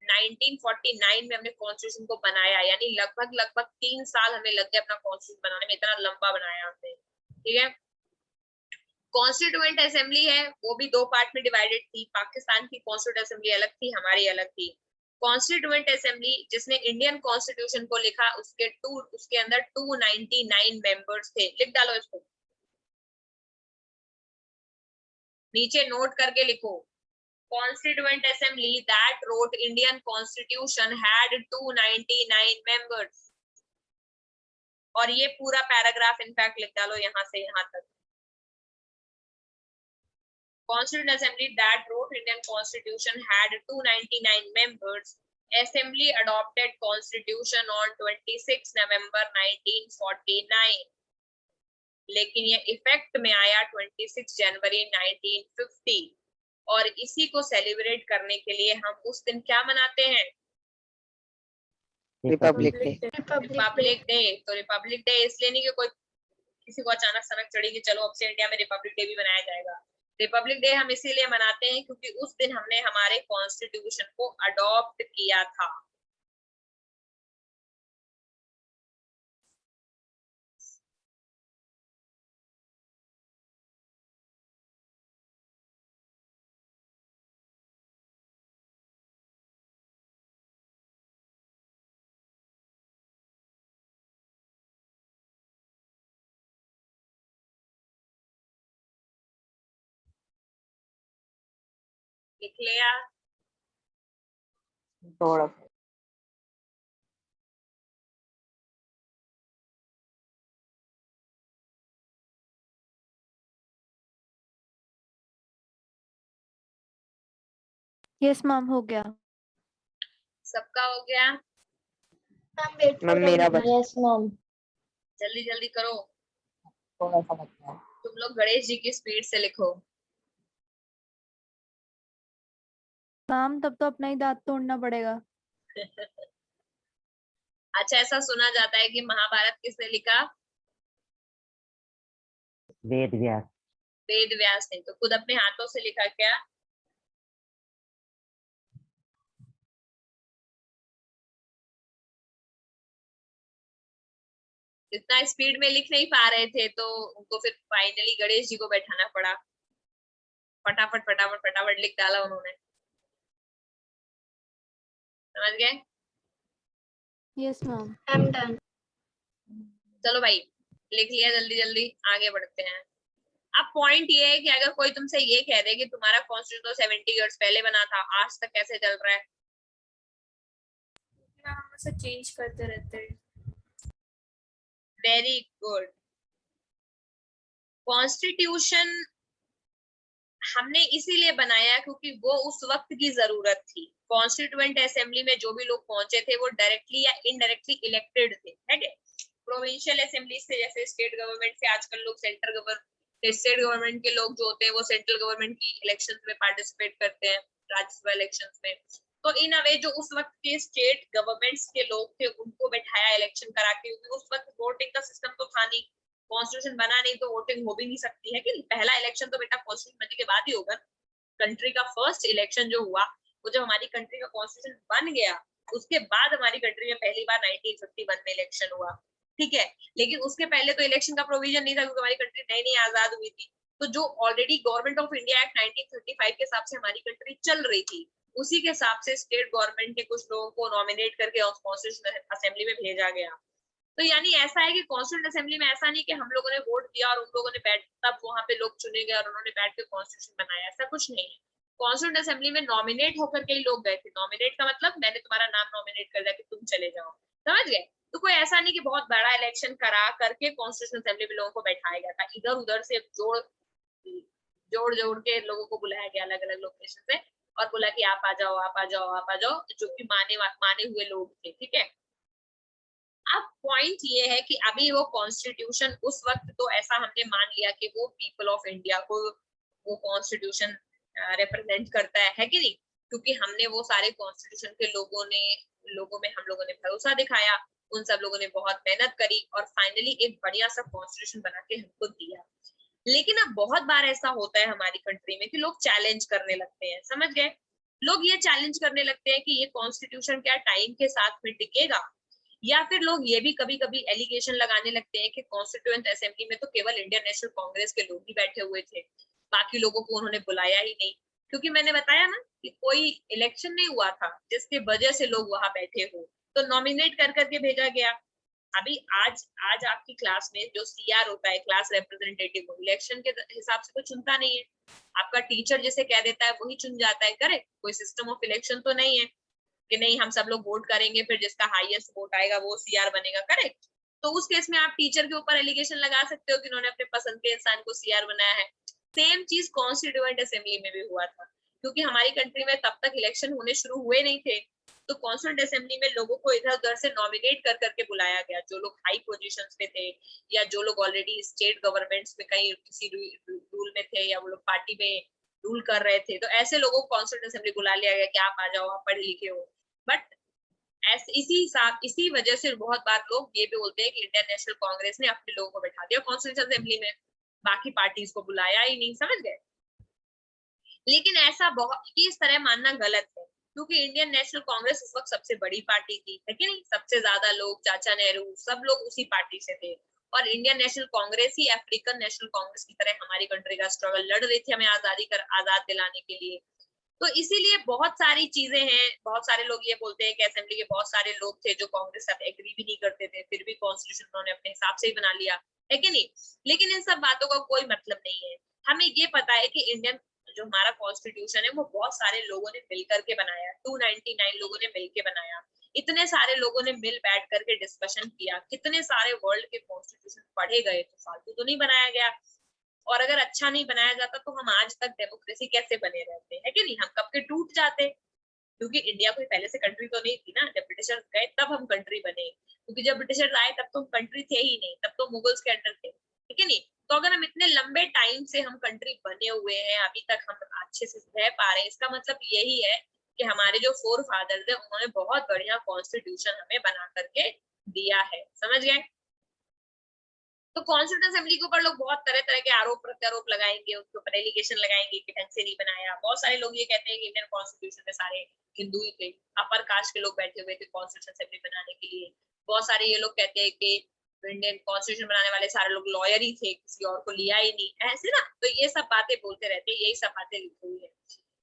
Speaker 1: 1949 में हमने कॉन्स्टिट्यूशन को बनाया, यानी लगभग 3 साल हमें लग गए अपना कॉन्स्टिट्यूशन बनाने में, इतना लंबा बनाया हमने, ठीक है। कॉन्स्टिट्यूएंट असेंबली है वो भी 2 पार्ट में डिवाइडेड थी, पाकिस्तान की कॉन्स्टिट्यूएंट असेंबली अलग थी, हमारी अलग थी। कॉन्स्टिट्यूएंट असेंबली जिसने इंडियन कॉन्स्टिट्यूशन को लिखा, उसके अंदर 299 मेंबर्स थे, लिख डालो इसको, नीचे नोट करके लिखो। Constituent Assembly that wrote Indian Constitution had 299 members। और ये पूरा पैराग्राफ इनफैक्ट लिख डालो यहाँ से यहाँ तक। Constituent Assembly that wrote Indian Constitution had 299 members. Assembly adopted Constitution on 26 November 1949। लेकिन ये इफेक्ट में आया 26 जनवरी 1950। और इसी को सेलिब्रेट करने के लिए हम उस दिन क्या मनाते हैं,
Speaker 5: रिपब्लिक डे।
Speaker 1: Republic day. तो रिपब्लिक डे इसलिए नहीं कि कोई किसी को अचानक सनक चढ़ी कि चलो अब से इंडिया में रिपब्लिक डे भी मनाया जाएगा। रिपब्लिक डे हम इसीलिए मनाते हैं क्योंकि उस दिन हमने हमारे कॉन्स्टिट्यूशन को अडॉप्ट किया था। लिख लिया?
Speaker 5: थोड़ा
Speaker 2: Yes, ma'am. हो गया.
Speaker 1: सबका हो गया?
Speaker 5: मैम मेरा बच
Speaker 4: यस मैम।
Speaker 1: जल्दी जल्दी करो,
Speaker 6: थोड़ा सा बच्चा है।
Speaker 1: तुम लोग गणेश जी की स्पीड से लिखो।
Speaker 2: मैम तब तो अपना ही दांत तोड़ना पड़ेगा।
Speaker 1: अच्छा, ऐसा सुना जाता है कि महाभारत किसने लिखा?
Speaker 6: वेद व्यास।
Speaker 1: वेद व्यास ने। तो खुद अपने हाथों से लिखा क्या? इतना स्पीड में लिख नहीं पा रहे थे तो उनको फिर फाइनली गणेश जी को बैठाना पड़ा। फटाफट फटाफट फटाफट लिख डाला उन्होंने। समझ गए?
Speaker 2: Yes ma'am.
Speaker 3: I'm done.
Speaker 1: चलो भाई, लिख लिया, जल्दी जल्दी आगे बढ़ते हैं। अब पॉइंट ये है कि अगर कोई तुमसे ये कह दे कि तुम्हारा कॉन्स्टिट्यूशन तो 70 ईयर्स पहले बना था, आज तक कैसे चल रहा है?
Speaker 3: हम उसे चेंज करते रहते हैं।
Speaker 1: Very good. कॉन्स्टिट्यूशन हमने इसीलिए बनाया क्योंकि वो उस वक्त की जरूरत थी। कॉन्स्टिट्यूएंट असेंबली में जो भी लोग पहुंचे थे वो डायरेक्टली या इनडायरेक्टली इलेक्टेड थे, ठीक है। प्रोविंशियल असेंबली से, जैसे स्टेट गवर्नमेंट से आजकल लोग स्टेट गवर्नमेंट के लोग जो होते हैं वो सेंट्रल गवर्नमेंट की इलेक्शन में पार्टिसिपेट करते हैं, राज्यसभा इलेक्शन में। तो इन अवे जो उस वक्त के स्टेट गवर्नमेंट्स के लोग थे उनको बैठाया इलेक्शन करा के, क्योंकि उस वक्त वोटिंग का सिस्टम तो था नहीं, कॉन्स्टिट्यूशन बना नहीं, तो वोटिंग हो भी नहीं सकती है कि पहला इलेक्शन तो बेटा कॉन्स्टिट्यूशन बनने के बाद ही होगा। कंट्री का फर्स्ट इलेक्शन जो हुआ वो जब हमारी कंट्री का कॉन्स्टिट्यूशन बन गया, उसके बाद हमारी कंट्री में पहली बार 1951 में इलेक्शन हुआ, ठीक है। लेकिन उसके पहले तो इलेक्शन का प्रोविजन नहीं था क्योंकि हमारी कंट्री नई नई आजाद हुई थी। तो जो already government of India act 1935 के हिसाब से हमारी कंट्री चल रही थी, उसी के हिसाब से स्टेट गवर्नमेंट के कुछ लोगों को नॉमिनेट करके कॉन्स्टिट्यूशन असेंबली में भेजा गया। तो यानी ऐसा है कि कॉन्स्टिट्यूशन असेंबली में ऐसा नहीं कि हम लोगों ने वोट दिया और उन लोगों ने बैठ, तब वहां पे लोग चुने गए और उन्होंने बैठ के कॉन्स्टिट्यूशन बनाया, ऐसा कुछ नहीं है। कॉन्स्टिट्यूशन असेंबली में नॉमिनेट होकर के ही लोग गए थे। नॉमिनेट का मतलब मैंने तुम्हारा नाम नॉमिनेट कर दिया कि तुम चले जाओ, समझ गए। तो कोई ऐसा नहीं कि बहुत बड़ा इलेक्शन करा करके कॉन्स्टिट्यूशन असेंबली में लोगों को बैठाया गया था, इधर उधर से जोड़ जोड़ के लोगों को बुलाया गया अलग अलग लोकेशन से और बोला कि आप आ जाओ आप आ जाओ आप आ जाओ, जो कि माने हुए लोग थे, ठीक है। अब पॉइंट ये है कि अभी वो कॉन्स्टिट्यूशन उस वक्त तो ऐसा हमने मान लिया कि वो पीपल ऑफ इंडिया को वो कॉन्स्टिट्यूशन रिप्रेजेंट करता है कि नहीं, क्योंकि हमने वो सारे कॉन्स्टिट्यूशन के लोगों में हम लोगों ने भरोसा दिखाया, उन सब लोगों ने बहुत मेहनत करी और फाइनली एक बढ़िया सा कॉन्स्टिट्यूशन बना के हमको दिया। लेकिन अब बहुत बार ऐसा होता है हमारी कंट्री में कि लोग चैलेंज करने लगते हैं, समझ गए। लोग ये चैलेंज करने लगते हैं कि ये कॉन्स्टिट्यूशन क्या टाइम के साथ में टिकेगा, या फिर लोग ये भी कभी कभी एलिगेशन लगाने लगते हैं कि कॉन्स्टिट्यूएंट असेंबली में तो केवल इंडियन नेशनल कांग्रेस के लोग ही बैठे हुए थे, बाकी लोगों को उन्होंने बुलाया ही नहीं। क्योंकि मैंने बताया ना कि कोई इलेक्शन नहीं हुआ था जिसके वजह से लोग वहां बैठे हो, तो नॉमिनेट कर करके भेजा गया। अभी आज आपकी क्लास में जो सीआर होता है, क्लास रिप्रेजेंटेटिव, इलेक्शन के हिसाब से तो चुनता नहीं है, आपका टीचर जिसे कह देता है वही चुन जाता है, करेक्ट। कोई सिस्टम ऑफ इलेक्शन तो नहीं है कि नहीं हम सब लोग वोट करेंगे फिर जिसका हाईएस्ट वोट आएगा वो सीआर बनेगा, करेक्ट। तो उस केस में आप टीचर के ऊपर एलिगेशन लगा सकते हो कि उन्होंने अपने पसंद के इंसान को सीआर बनाया है। सेम चीज कॉन्स्टिट्यूएंट असेंबली में भी हुआ था, क्योंकि हमारी कंट्री में तब तक इलेक्शन होने शुरू हुए नहीं थे, तो कॉन्स्टिट्यूएंट असेंबली में लोगों को इधर उधर से नॉमिनेट कर करके बुलाया गया, जो लोग हाई पोजीशंस पे थे या जो लोग ऑलरेडी स्टेट गवर्नमेंट्स में कहीं किसी रूल में थे या वो लोग पार्टी में रूल कर रहे थे, तो ऐसे लोगों को कॉन्स्टिट्यूएंट असेंबली बुला लिया गया कि आप आ जाओ, आप पढ़े लिखे हो। बट इसी वजह से बहुत बार लोग ये भी बोलते हैं कि इंडियन नेशनल कांग्रेस ने अपने लोगों को बैठा दिया कॉन्स्टिट्यूशन असेंबली में, बाकी पार्टीज को बुलाया ही नहीं, समझ गए। लेकिन ऐसा बहुत इस तरह मानना गलत है, क्योंकि इंडियन नेशनल कांग्रेस उस वक्त सबसे बड़ी पार्टी थी, है कि नहीं। सबसे ज्यादा लोग, चाचा नेहरू, सब लोग उसी पार्टी से थे, और इंडियन नेशनल कांग्रेस ही अफ्रीकन नेशनल कांग्रेस की तरह हमारी कंट्री का स्ट्रगल लड़ रही थी हमें आजाद दिलाने के लिए। तो इसीलिए बहुत सारी चीजें हैं। बहुत सारे लोग ये बोलते हैं कि असेंबली के बहुत सारे लोग थे जो कांग्रेस से एग्री भी नहीं करते थे, फिर भी कॉन्स्टिट्यूशन उन्होंने अपने हिसाब से ही बना लिया, है कि नहीं। लेकिन इन सब बातों का कोई मतलब नहीं है। हमें ये पता है कि इंडियन जो हमारा कॉन्स्टिट्यूशन है वो बहुत सारे लोगों ने मिलकर के बनाया, 299 लोगों ने मिलकर बनाया। इतने सारे लोगों ने मिल बैठ करके डिस्कशन किया, कितने सारे वर्ल्ड के कॉन्स्टिट्यूशन पढ़े गए, तो फालतू तो नहीं बनाया गया। और अगर अच्छा नहीं बनाया जाता तो हम आज तक डेमोक्रेसी कैसे बने रहते हैं कि नहीं, हम कब के टूट जाते। क्योंकि इंडिया कोई पहले से कंट्री तो नहीं थी ना, जब ब्रिटिशर्स गए तब हम कंट्री बने, क्योंकि जब ब्रिटिशर्स आए तब तो हम कंट्री थे ही नहीं, तब तो मुगल्स के अंडर थे, ठीक है नहीं। तो अगर हम इतने लंबे टाइम से हम कंट्री बने हुए हैं, अभी तक हम अच्छे से रह पा रहे हैं, इसका मतलब यही है कि हमारे जो फोर फादर्स है उन्होंने बहुत बढ़िया कॉन्स्टिट्यूशन हमें बना करके दिया है, समझ गए। तो कॉन्स्टिट्यूशन असेंबली के ऊपर लोग बहुत तरह तरह के आरोप प्रत्यारोप लगाएंगे, उसके ऊपर एलिगेशन लगाएंगे कि ढंग से नहीं बनाया। बहुत सारे लोग ये कहते हैं कि इंडियन कॉन्स्टिट्यूशन में सारे हिंदू ही थे, अपर कास्ट के लोग बैठे हुए थे कॉन्स्टिट्यूशन असेंबली बनाने के लिए। बहुत सारे ये लोग कहते हैं कि इंडियन कॉन्स्टिट्यूशन बनाने वाले सारे लोग लॉयर ही थे, किसी और को लिया ही नहीं, ऐसे ना। तो ये सब बातें बोलते रहते हैं, यही सब बातें लिखी हुई है।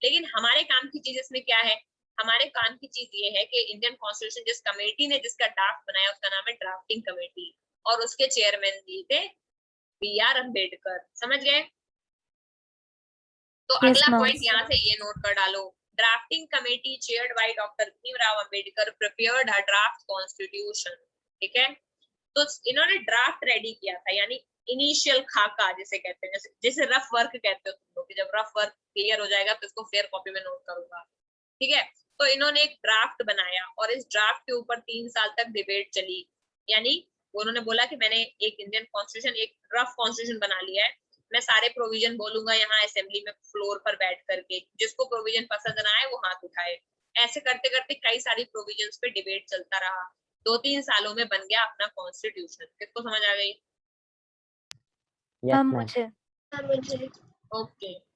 Speaker 1: लेकिन हमारे काम की चीज इसमें क्या है, हमारे काम की चीज ये है कि इंडियन कॉन्स्टिट्यूशन जिस कमेटी ने जिसका ड्राफ्ट बनाया उसका नाम है ड्राफ्टिंग कमेटी, और उसके चेयरमैन जी थे बी.आर. अम्बेडकर, समझ गए। तो
Speaker 2: Yes,
Speaker 1: अगला
Speaker 2: ma'am.
Speaker 1: पॉइंट यहाँ से ये नोट कर डालो, drafting committee chaired by doctor Bhimrao Ambedkar prepared a draft constitution, ठीक है। तो इन्होंने ड्राफ्ट रेडी किया था, यानी इनिशियल खाका जिसे कहते हैं, जैसे रफ वर्क कहते हो तुम लोग, जब रफ वर्क क्लियर हो जाएगा तो इसको फेयर कॉपी में नोट करूंगा, ठीक है। तो इन्होंने एक ड्राफ्ट बनाया और इस ड्राफ्ट के ऊपर 3 साल तक डिबेट चली, यानी उन्होंने बोला कि मैंने एक इंडियन कॉन्स्टिट्यूशन, एक रफ कॉन्स्टिट्यूशन बना लिया है, मैं सारे प्रोविजन बोलूंगा यहाँ असेंबली में फ्लोर पर बैठ करके, जिसको प्रोविजन पसंद ना आए वो हाथ उठाए। ऐसे करते करते कई सारी प्रोविजंस पे डिबेट चलता रहा, 2-3 सालों में बन गया अपना कॉन्स्टिट्यूशन। किसको समझ आ गई?
Speaker 6: Yes
Speaker 2: ma'am
Speaker 6: ma'am.
Speaker 2: मुझे
Speaker 3: हाँ मुझे
Speaker 1: ओके।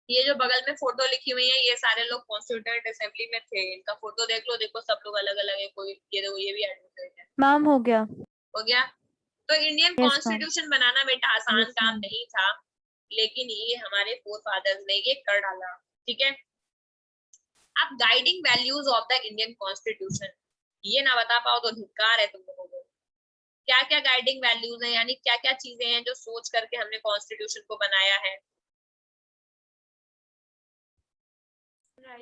Speaker 1: ये जो बगल में फोटो लिखी हुई है ये सारे लोग कॉन्स्टिट्यूएंट असेंबली में थे, इनका फोटो देख लो, देखो सब लोग अलग अलग है, कोई ये देखो ये भी एडवोकेट है।
Speaker 2: मैम हो गया।
Speaker 1: हो गया। तो इंडियन
Speaker 2: Yes, ma'am.
Speaker 1: कॉन्स्टिट्यूशन बनाना बेटा आसान
Speaker 2: Yes,
Speaker 1: काम
Speaker 2: ma'am.
Speaker 1: नहीं था, लेकिन ये हमारे फोर फादर्स ने ये कर डाला, ठीक है। अब guiding values of the Indian constitution, ये ना बता पाओ तो धिक्कार है तुम लोगों को। क्या क्या गाइडिंग वैल्यूज हैं, यानी क्या क्या चीजें हैं जो सोच करके हमने कॉन्स्टिट्यूशन को बनाया है।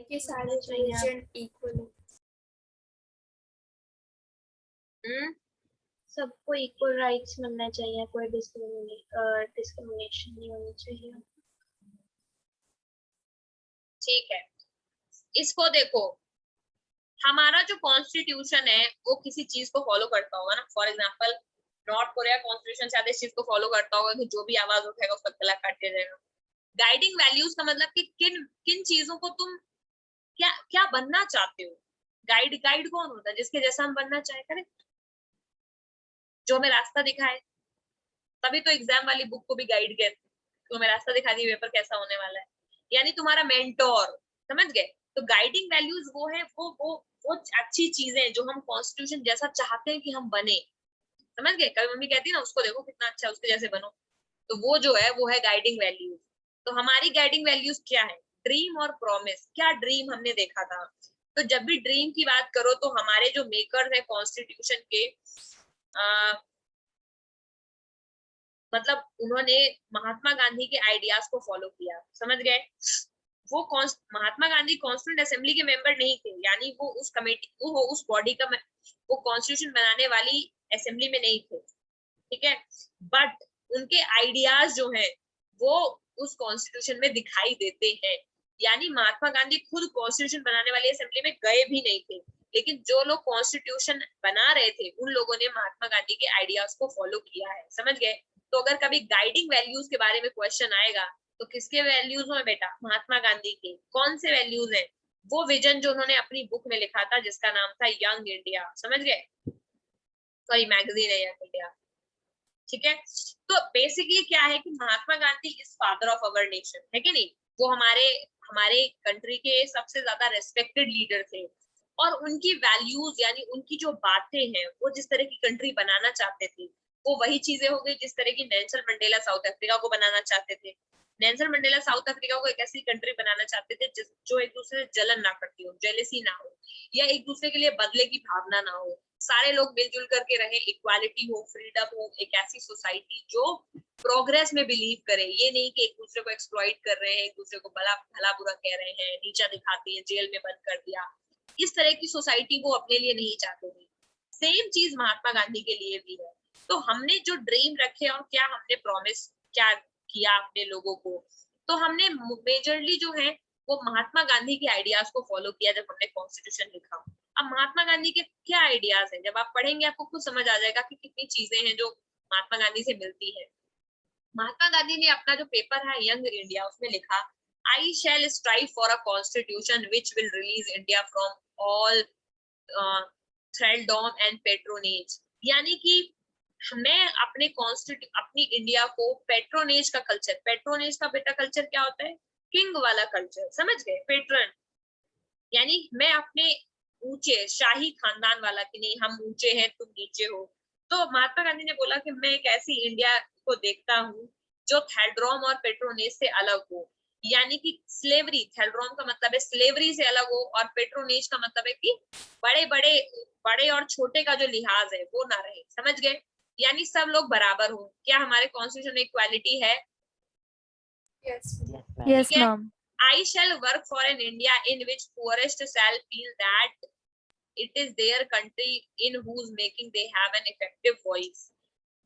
Speaker 3: के सारे प्रोविजन इक्वल हो, सबको इक्वल राइट्स मिलना चाहिए, कोई डिस्क्रिमिनेशन नहीं होनी चाहिए।
Speaker 1: ठीक है, इसको देखो, हमारा जो कॉन्स्टिट्यूशन है वो किसी चीज को फॉलो करता होगा ना। For example north Korea constitution शायद इस चीज को फॉलो करता होगा कि जो भी आवाज उठाएगा उसका गला काट दिया जाएगा। गाइडिंग वैल्यूज का मतलब कि किन किन चीजों को तुम क्या क्या बनना चाहते हो। गाइड कौन होता है? जिसके जैसा हम बनना चाहे, करेक्ट, जो हमें रास्ता दिखाए। तभी तो एग्जाम वाली बुक को भी गाइड कहते हैं, तो हमें रास्ता दिखा दी पेपर कैसा होने वाला है, यानी तुम्हारा मेंटोर, समझ गए। तो गाइडिंग वैल्यूज वो है, वो अच्छी चीजें जो हम कॉन्स्टिट्यूशन जैसा चाहते हैं कि हम बने, समझ गए। कभी मम्मी कहती है ना उसको देखो कितना अच्छा, उसके जैसे बनो, तो वो जो है वो है गाइडिंग वैल्यूज। तो हमारी गाइडिंग वैल्यूज क्या है? ड्रीम और प्रॉमिस। क्या ड्रीम हमने देखा था? तो जब भी ड्रीम की बात करो तो हमारे जो मेकर्स है कॉन्स्टिट्यूशन के, मतलब उन्होंने महात्मा गांधी के आइडियाज को फॉलो किया, समझ गए। वो महात्मा गांधी कॉन्स्टिट्यूंट असेंबली के मेंबर नहीं थे, यानी वो उस कमेटी, वो उस बॉडी का, वो कॉन्स्टिट्यूशन बनाने वाली असेंबली में नहीं थे, ठीक है। बट उनके आइडियाज जो हैं वो उस कॉन्स्टिट्यूशन में दिखाई देते हैं, यानी महात्मा गांधी खुद कॉन्स्टिट्यूशन बनाने वाली असेंबली में गए भी नहीं थे, लेकिन जो लोग कॉन्स्टिट्यूशन बना रहे थे उन लोगों ने महात्मा गांधी के आइडियाज को फॉलो किया है, समझ गए। तो अगर कभी गाइडिंग वैल्यूज के बारे में क्वेश्चन आएगा तो किसके वैल्यूज हैं बेटा? महात्मा गांधी के। कौन से वैल्यूज हैं? वो विजन जो उन्होंने अपनी बुक में लिखा था जिसका नाम था यंग इंडिया, समझ गए। सॉरी, मैगजीन है यंग इंडिया, ठीक है। तो बेसिकली क्या है कि Mahatma Gandhi is father of our nation, है कि नहीं। वो हमारे कंट्री के सबसे ज्यादा रेस्पेक्टेड लीडर थे, और उनकी वैल्यूज यानी उनकी जो बातें हैं वो जिस तरह की कंट्री बनाना चाहते थे वो वही चीजें हो गई जिस तरह की नेल्सन मंडेला साउथ अफ्रीका को बनाना चाहते थे। नेल्सन मंडेला साउथ अफ्रीका को एक ऐसी कंट्री बनाना चाहते थे जो एक दूसरे से जलन ना करती हो, जेलेसी ना हो, या एक दूसरे के लिए बदले की भावना ना हो, सारे लोग मिलजुल करके रहे, इक्वालिटी हो, फ्रीडम हो, एक ऐसी सोसाइटी जो प्रोग्रेस में बिलीव करे, ये नहीं कि एक दूसरे को एक्सप्लॉइट कर रहे हैं, एक दूसरे को भला बुरा कह रहे हैं, नीचा दिखाते हैं, जेल में बंद कर दिया, इस तरह की सोसाइटी वो अपने लिए नहीं चाहते थे। सेम चीज महात्मा गांधी के लिए भी है। तो हमने जो ड्रीम रखे और क्या हमने प्रॉमिस क्या किया अपने लोगों को, तो हमने मेजरली जो है वो महात्मा गांधी के आइडियाज को फॉलो किया जब हमने कॉन्स्टिट्यूशन लिखा। अब महात्मा गांधी के क्या आइडियाज हैं, जब आप पढ़ेंगे आपको खुद समझ आ जाएगा कि कितनी चीजें हैं जो महात्मा गांधी से मिलती है। महात्मा गांधी ने अपना जो पेपर है यंग इंडिया, उसमें लिखा, I shall strive for a constitution which will release India from all thraldom and patronage, यानी कि मैं अपनी इंडिया को पेट्रोनेज का कल्चर, पेट्रोनेज का बेटा कल्चर क्या होता है, किंग वाला कल्चर, समझ गए, पेट्रन, यानी मैं अपने ऊंचे शाही खानदान वाला, कि नहीं हम ऊंचे हैं तुम नीचे हो। तो महात्मा गांधी ने बोला कि मैं एक ऐसी इंडिया को देखता हूँ जो थैल्ड्रोम और पेट्रोनेज से अलग हो, यानी कि स्लेवरी, थैल्ड्रोम का मतलब है स्लेवरी से अलग हो, और पेट्रोनेज का मतलब है कि बड़े और छोटे का जो लिहाज है वो ना रहे, समझ गए, यानी सब लोग बराबर हो। क्या हमारे कॉन्स्टिट्यूशन में इक्वालिटी है?
Speaker 3: Yes.
Speaker 2: Yes ma'am.
Speaker 1: I shall work for an India in which poorest shall feel that it is their country in whose making they have an effective voice.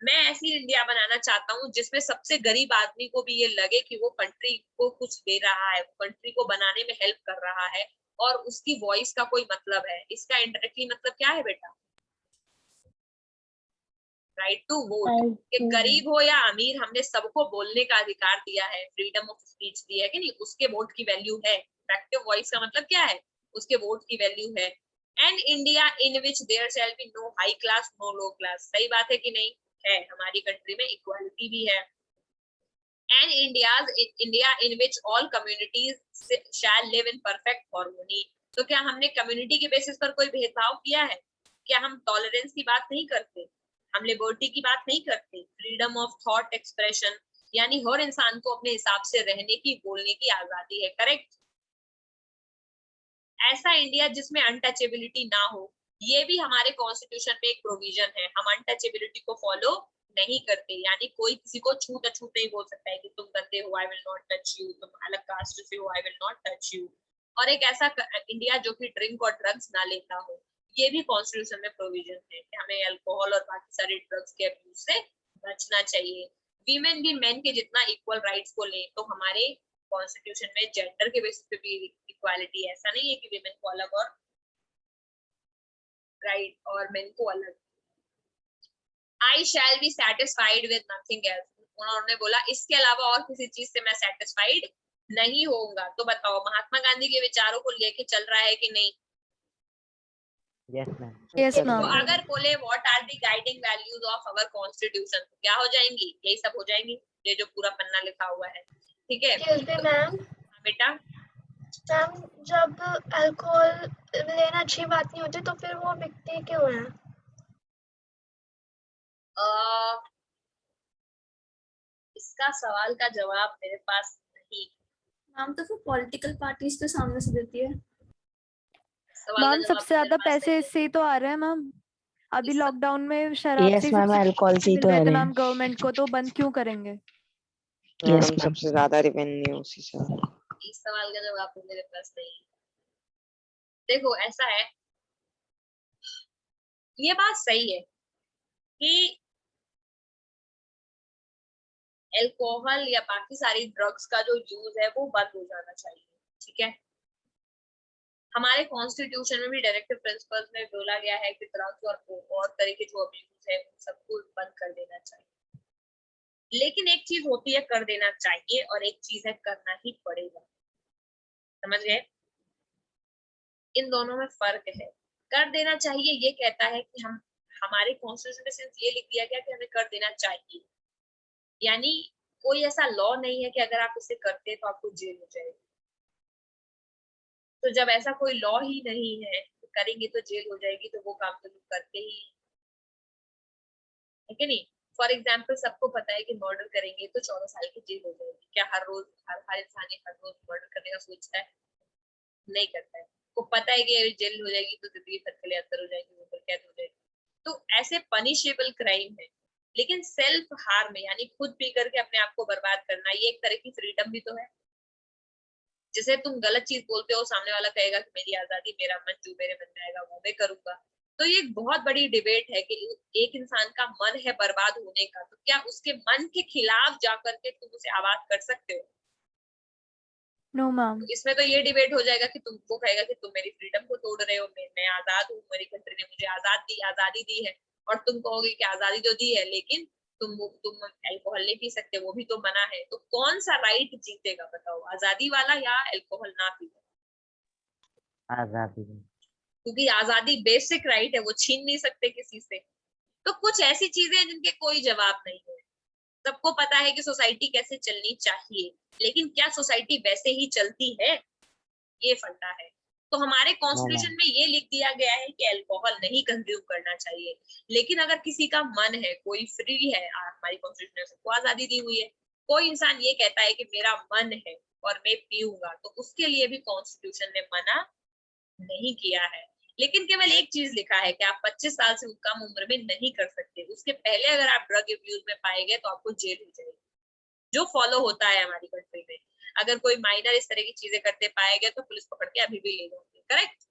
Speaker 1: मैं ऐसी इंडिया बनाना चाहता हूँ जिसमें सबसे गरीब आदमी को भी ये लगे कि वो कंट्री को कुछ दे रहा है, कंट्री को बनाने में हेल्प कर रहा है, और उसकी वॉइस का कोई मतलब है। इसका इनडायरेक्टली मतलब क्या है बेटा? Right to vote. कि गरीब हो या अमीर, हमने सबको बोलने का अधिकार दिया है, फ्रीडम ऑफ स्पीच दिया है कि नहीं, उसके वोट की वैल्यू है। इफेक्टिव वॉइस का मतलब क्या है? उसके वोट की वैल्यू है। And India in which there shall be no high class no low class, सही बात है कि नहीं? है, हमारी कंट्री में इक्वालिटी भी है। And India in which all communities shall live in perfect harmony. तो क्या हमने कम्युनिटी के बेसिस पर कोई भेदभाव किया है? क्या हम टॉलरेंस की बात नहीं करते? हम लिबर्टी की बात नहीं करते? फ्रीडम ऑफ थॉट एक्सप्रेशन, यानी हर इंसान को अपने हिसाब से रहने की, बोलने की आजादी है, करेक्ट? ऐसा इंडिया जिसमें अनटचेबिलिटी ना हो, ये भी हमारे कॉन्स्टिट्यूशन में एक प्रोविजन है। हम अनटचेबिलिटी को फॉलो नहीं करते, यानी कोई किसी को छूट अछूत नहीं बोल सकता है कि तुम गंदे हो, I will not touch you, तुम अलग कास्ट से हो, I will not touch you. और एक ऐसा इंडिया जो कि ड्रिंक और ड्रग्स ना लेता हो, ये भी कॉन्स्टिट्यूशन में प्रोविजन है कि हमें अल्कोहल और बाकी सारे ड्रग्स के अब्यूज से बचना चाहिए। वीमेन भी मेन के जितना इक्वल राइट्स को ले, तो हमारे कॉन्स्टिट्यूशन में जेंडर के बेसिस पे भी इक्वालिटी है। ऐसा नहीं है कि वीमेन को अलग और राइट और मेन को अलग। I shall be satisfied with nothing else, उन्होंने बोला इसके अलावा और किसी चीज से मैं सेटिस्फाइड नहीं होऊंगा। तो बताओ महात्मा गांधी के विचारों को लेके चल रहा है कि नहीं?
Speaker 6: Yes, ma'am.
Speaker 2: यस
Speaker 1: तो
Speaker 2: मैम।
Speaker 1: अगर बोले what are the guiding values of our constitution, तो क्या हो जाएंगी? यही सब हो जाएंगी, ये जो पूरा पन्ना लिखा हुआ है, ठीक है?
Speaker 3: Excuse me, ma'am.
Speaker 1: हाँ बेटा।
Speaker 3: मैम, जब अल्कोहल लेना अच्छी बात नहीं होती तो फिर वो बिकते क्यों हैं?
Speaker 1: इसका सवाल का जवाब मेरे पास नहीं।
Speaker 3: मैम, तो फिर पॉलिटिकल पार्टीज तो सामने से देती है।
Speaker 1: सवाल का
Speaker 2: मैम
Speaker 1: जवाब
Speaker 2: सबसे
Speaker 1: मेरे
Speaker 2: ज्यादा
Speaker 1: पास
Speaker 2: पैसे
Speaker 1: नहीं।
Speaker 2: इससे ही तो आ रहे हैं मैम। अभी
Speaker 1: इस-
Speaker 2: लॉकडाउन में शराब से
Speaker 4: यस
Speaker 2: ही
Speaker 4: मैम,
Speaker 2: सबसे
Speaker 4: अल्कोहल से ही
Speaker 2: मिल
Speaker 4: तो
Speaker 2: रहे
Speaker 4: आ
Speaker 2: थे
Speaker 4: रहे
Speaker 2: मैम
Speaker 4: हैं।
Speaker 2: गवर्नमेंट को, तो बंद क्यों करेंगे?
Speaker 4: Yes
Speaker 5: ma'am
Speaker 4: ma'am.
Speaker 5: सबसे ज्यादा रेवेन्यू उसी से आ रहा है।
Speaker 1: इस सवाल का जवाब तो मेरे पास नहीं। देखो ऐसा है, ये बात सही है कि अल्कोहल या बाकी सारी ड्रग्स का जो यूज है वो बंद हो जाना चाहिए, ठीक है? हमारे कॉन्स्टिट्यूशन में भी डायरेक्टिव प्रिंसिपल्स में बोला गया है कि ड्रग्स और तरह के जो अब्यूज है उन सबको बंद कर देना चाहिए। लेकिन एक चीज होती है कर देना चाहिए, और एक चीज है करना ही पड़ेगा, समझ गए? इन दोनों में फर्क है। कर देना चाहिए ये कहता है कि हम, हमारे कॉन्स्टिट्यूशन में सिर्फ ये लिख दिया गया कि हमें कर देना चाहिए, यानी कोई ऐसा लॉ नहीं है कि अगर आप इसे करते हैं तो आपको जेल हो जाएगी। तो जब ऐसा कोई लॉ ही नहीं है तो करेंगे तो जेल हो जाएगी, तो वो काम तो लोग करते ही है कि नहीं? फॉर एग्जाम्पल सबको पता है कि मर्डर करेंगे तो 14 साल की जेल हो जाएगी। क्या हर रोज हर इंसान हर रोज मर्डर करने का सोचता है? नहीं करता है। को पता है कि जेल हो जाएगी तो जिंदगी भर के लिए अंदर हो जाएगी, ऊपर कैद हो जाएगी। तो ऐसे पनिशेबल क्राइम है। लेकिन सेल्फ हार्म यानी खुद पी करके अपने आप को बर्बाद करना, ये एक तरह की फ्रीडम भी तो है। जैसे तुम गलत चीज बोलते हो, सामने वाला कहेगा कि मेरी आजादी, मेरा मन, जो मेरे मन में आएगा वो मैं करूंगा। तो ये एक बहुत बड़ी डिबेट है कि एक इंसान का मन है बर्बाद होने का, तो क्या उसके मन के खिलाफ जाकर के तुम उसे आबाद कर सकते हो?
Speaker 2: No ma'am.
Speaker 1: तो इसमें तो ये डिबेट हो जाएगा कि तुमको कहेगा कि तुम मेरी फ्रीडम को तोड़ रहे हो, मैं आजाद हूँ, मेरी कंट्री ने मुझे आजादी दी है। और तुम कहोगे कि आजादी तो दी है लेकिन तुम अल्कोहल नहीं पी सकते, वो भी तो मना है। तो कौन सा राइट जीतेगा बताओ, आजादी वाला या अल्कोहल ना पी?
Speaker 6: आजादी।
Speaker 1: क्योंकि आजादी बेसिक राइट है, वो छीन नहीं सकते किसी से। तो कुछ ऐसी चीजें हैं जिनके कोई जवाब नहीं है। सबको पता है कि सोसाइटी कैसे चलनी चाहिए, लेकिन क्या सोसाइटी वैसे ही चलती है? ये फंडा है। तो हमारे कॉन्स्टिट्यूशन में ये लिख दिया गया है कि अल्कोहल नहीं कंज्यूम करना चाहिए। लेकिन अगर किसी का मन है, कोई फ्री है, हमारी कॉन्स्टिट्यूशन में सबको आजादी दी हुई है, कोई इंसान ये कहता है कि मेरा मन है और मैं पीऊंगा, तो उसके लिए भी कॉन्स्टिट्यूशन ने मना नहीं किया है। लेकिन केवल एक चीज लिखा है कि आप 25 साल से कम उम्र में नहीं कर सकते। उसके पहले अगर आप ड्रग अब्यूज में पाए गए तो आपको जेल हो जाएगी, जो फॉलो होता है हमारी कंट्री में। अगर कोई माइनर इस तरह की चीजें करते पाए गए तो पुलिस पकड़ के अभी भी ले जाती है। करेक्ट?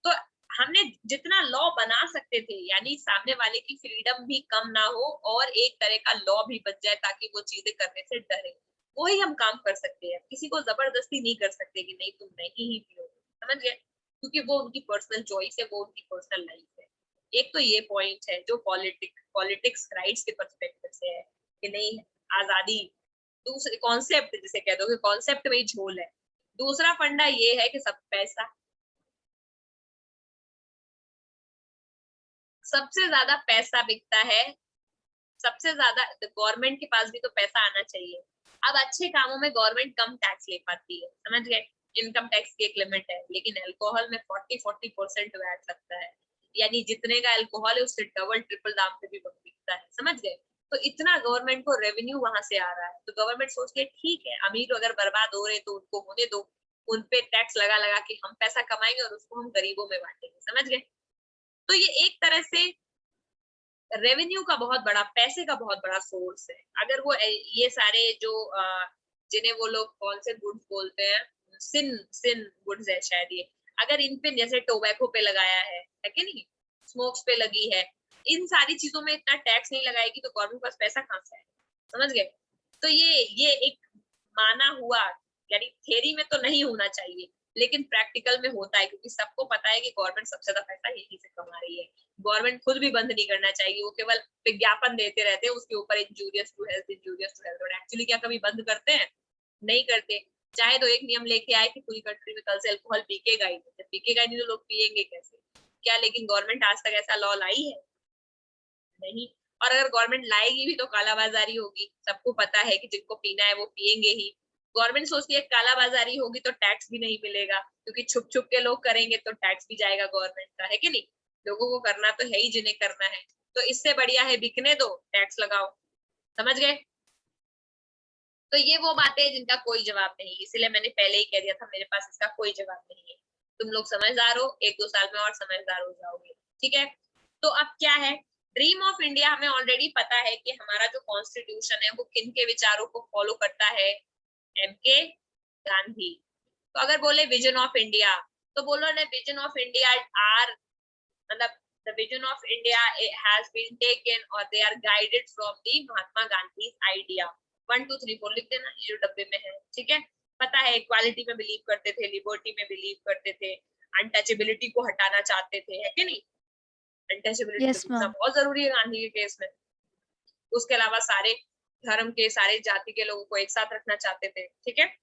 Speaker 1: तो हमने जितना लॉ बना सकते थे, यानी सामने वाले की फ्रीडम भी कम ना हो और एक तरह का लॉ भी बच जाए ताकि वो चीजें करने से डरे, वही हम काम कर सकते हैं। किसी को जबरदस्ती नहीं कर सकते कि नहीं तुम नहीं ही पियो, समझ गए? क्योंकि वो उनकी पर्सनल चॉइस है, वो उनकी पर्सनल लाइफ है। एक तो ये पॉइंट है जो पॉलिटिक्स राइट्स के पर्सपेक्टिव से है कि नहीं आजादी। दूसरे कॉन्सेप्ट जिसे कह दो कि कॉन्सेप्ट में ही झोल है। दूसरा फंडा ये है कि सब पैसा, सबसे ज्यादा पैसा बिकता है, सबसे ज्यादा गवर्नमेंट के पास भी तो पैसा आना चाहिए। अब अच्छे कामों में गवर्नमेंट कम टैक्स ले पाती है, समझ गए? इनकम टैक्स की एक लिमिट है, लेकिन अल्कोहल में 40% वैट लगता है। यानी जितने का अल्कोहल है उससे डबल ट्रिपल दाम पे भी बिकता है, समझ गए? तो इतना गवर्नमेंट को रेवेन्यू वहां से आ रहा है। तो गवर्नमेंट सोचती है ठीक है, अमीर अगर बर्बाद हो रहे तो उनको होने दो, उन पे टैक्स लगा लगा के हम पैसा कमाएंगे और उसको हम गरीबों में बांटेंगे, समझ गए? तो ये एक तरह से रेवेन्यू का बहुत बड़ा, पैसे का बहुत बड़ा सोर्स है। अगर वो ये सारे जो जिन्हें वो लोग कौन से गुड्स बोलते हैं, सिन गुड्स है शायद ये, अगर इन पे जैसे टोबैको पे लगाया है कि नहीं, स्मोक्स पे लगी है, इन सारी चीजों में इतना टैक्स नहीं लगाएगी तो गवर्नमेंट के पास पैसा कहां से आएगा, समझ गए? तो ये एक माना हुआ, यानी थ्योरी में तो नहीं होना चाहिए लेकिन प्रैक्टिकल में होता है, क्योंकि सबको पता है कि गवर्नमेंट सबसे ज्यादा पैसा यही से कमा रही है। गवर्नमेंट खुद भी बंद नहीं करना चाहिए, वो केवल विज्ञापन देते रहते हैं उसके ऊपर injurious to health, injurious to health, और एक्चुअली क्या कभी बंद करते हैं? नहीं करते। चाहे तो एक नियम लेके आए कि पूरी कंट्री में कल से अल्कोहल बिकेगा ही नहीं, जब बिकेगा नहीं तो लोग पिएंगे कैसे? क्या लेकिन गवर्नमेंट आज तक ऐसा लॉ लाई है? नहीं। और अगर गवर्नमेंट लाएगी भी तो कालाबाजारी होगी, सबको पता है कि जिनको पीना है वो पिएंगे ही। गवर्नमेंट सोचती है कालाबाजारी होगी तो टैक्स भी नहीं मिलेगा, क्योंकि छुप छुप के लोग करेंगे तो टैक्स भी जाएगा गवर्नमेंट का, है कि नहीं? लोगों को करना तो है ही जिन्हें करना है, तो इससे बढ़िया है बिकने दो, टैक्स लगाओ, समझ गए? तो ये वो बातें हैं जिनका कोई जवाब नहीं, इसलिए मैंने पहले ही कह दिया था मेरे पास इसका कोई जवाब नहीं है। तुम लोग समझदार हो, 1-2 साल में और समझदार हो जाओगे, ठीक है? तो अब क्या है, ड्रीम ऑफ इंडिया हमें ऑलरेडी पता है कि हमारा जो कॉन्स्टिट्यूशन है वो किन के विचारों को फॉलो करता है? एमके गांधी। तो अगर बोले विजन ऑफ इंडिया, तो बोलो ना विजन ऑफ इंडिया आर, मतलब the vision of India has been taken or they are guided from the Mahatma Gandhi's idea। 1 2 3 4 लिख देना, ये जो डब्बे में है, ठीक है? पता है इक्वालिटी में बिलीव करते थे, लिबर्टी में बिलीव करते थे, अनटचेबिलिटी को हटाना चाहते थे, है कि नहीं? अनटचेबिलिटी
Speaker 2: Yes,
Speaker 1: तो
Speaker 2: ma'am।
Speaker 1: बहुत जरूरी है गांधी के केस में। उसके अलावा सारे धर्म के, सारे जाति के लोगों को एक साथ रखना चाहते थे, ठीक है?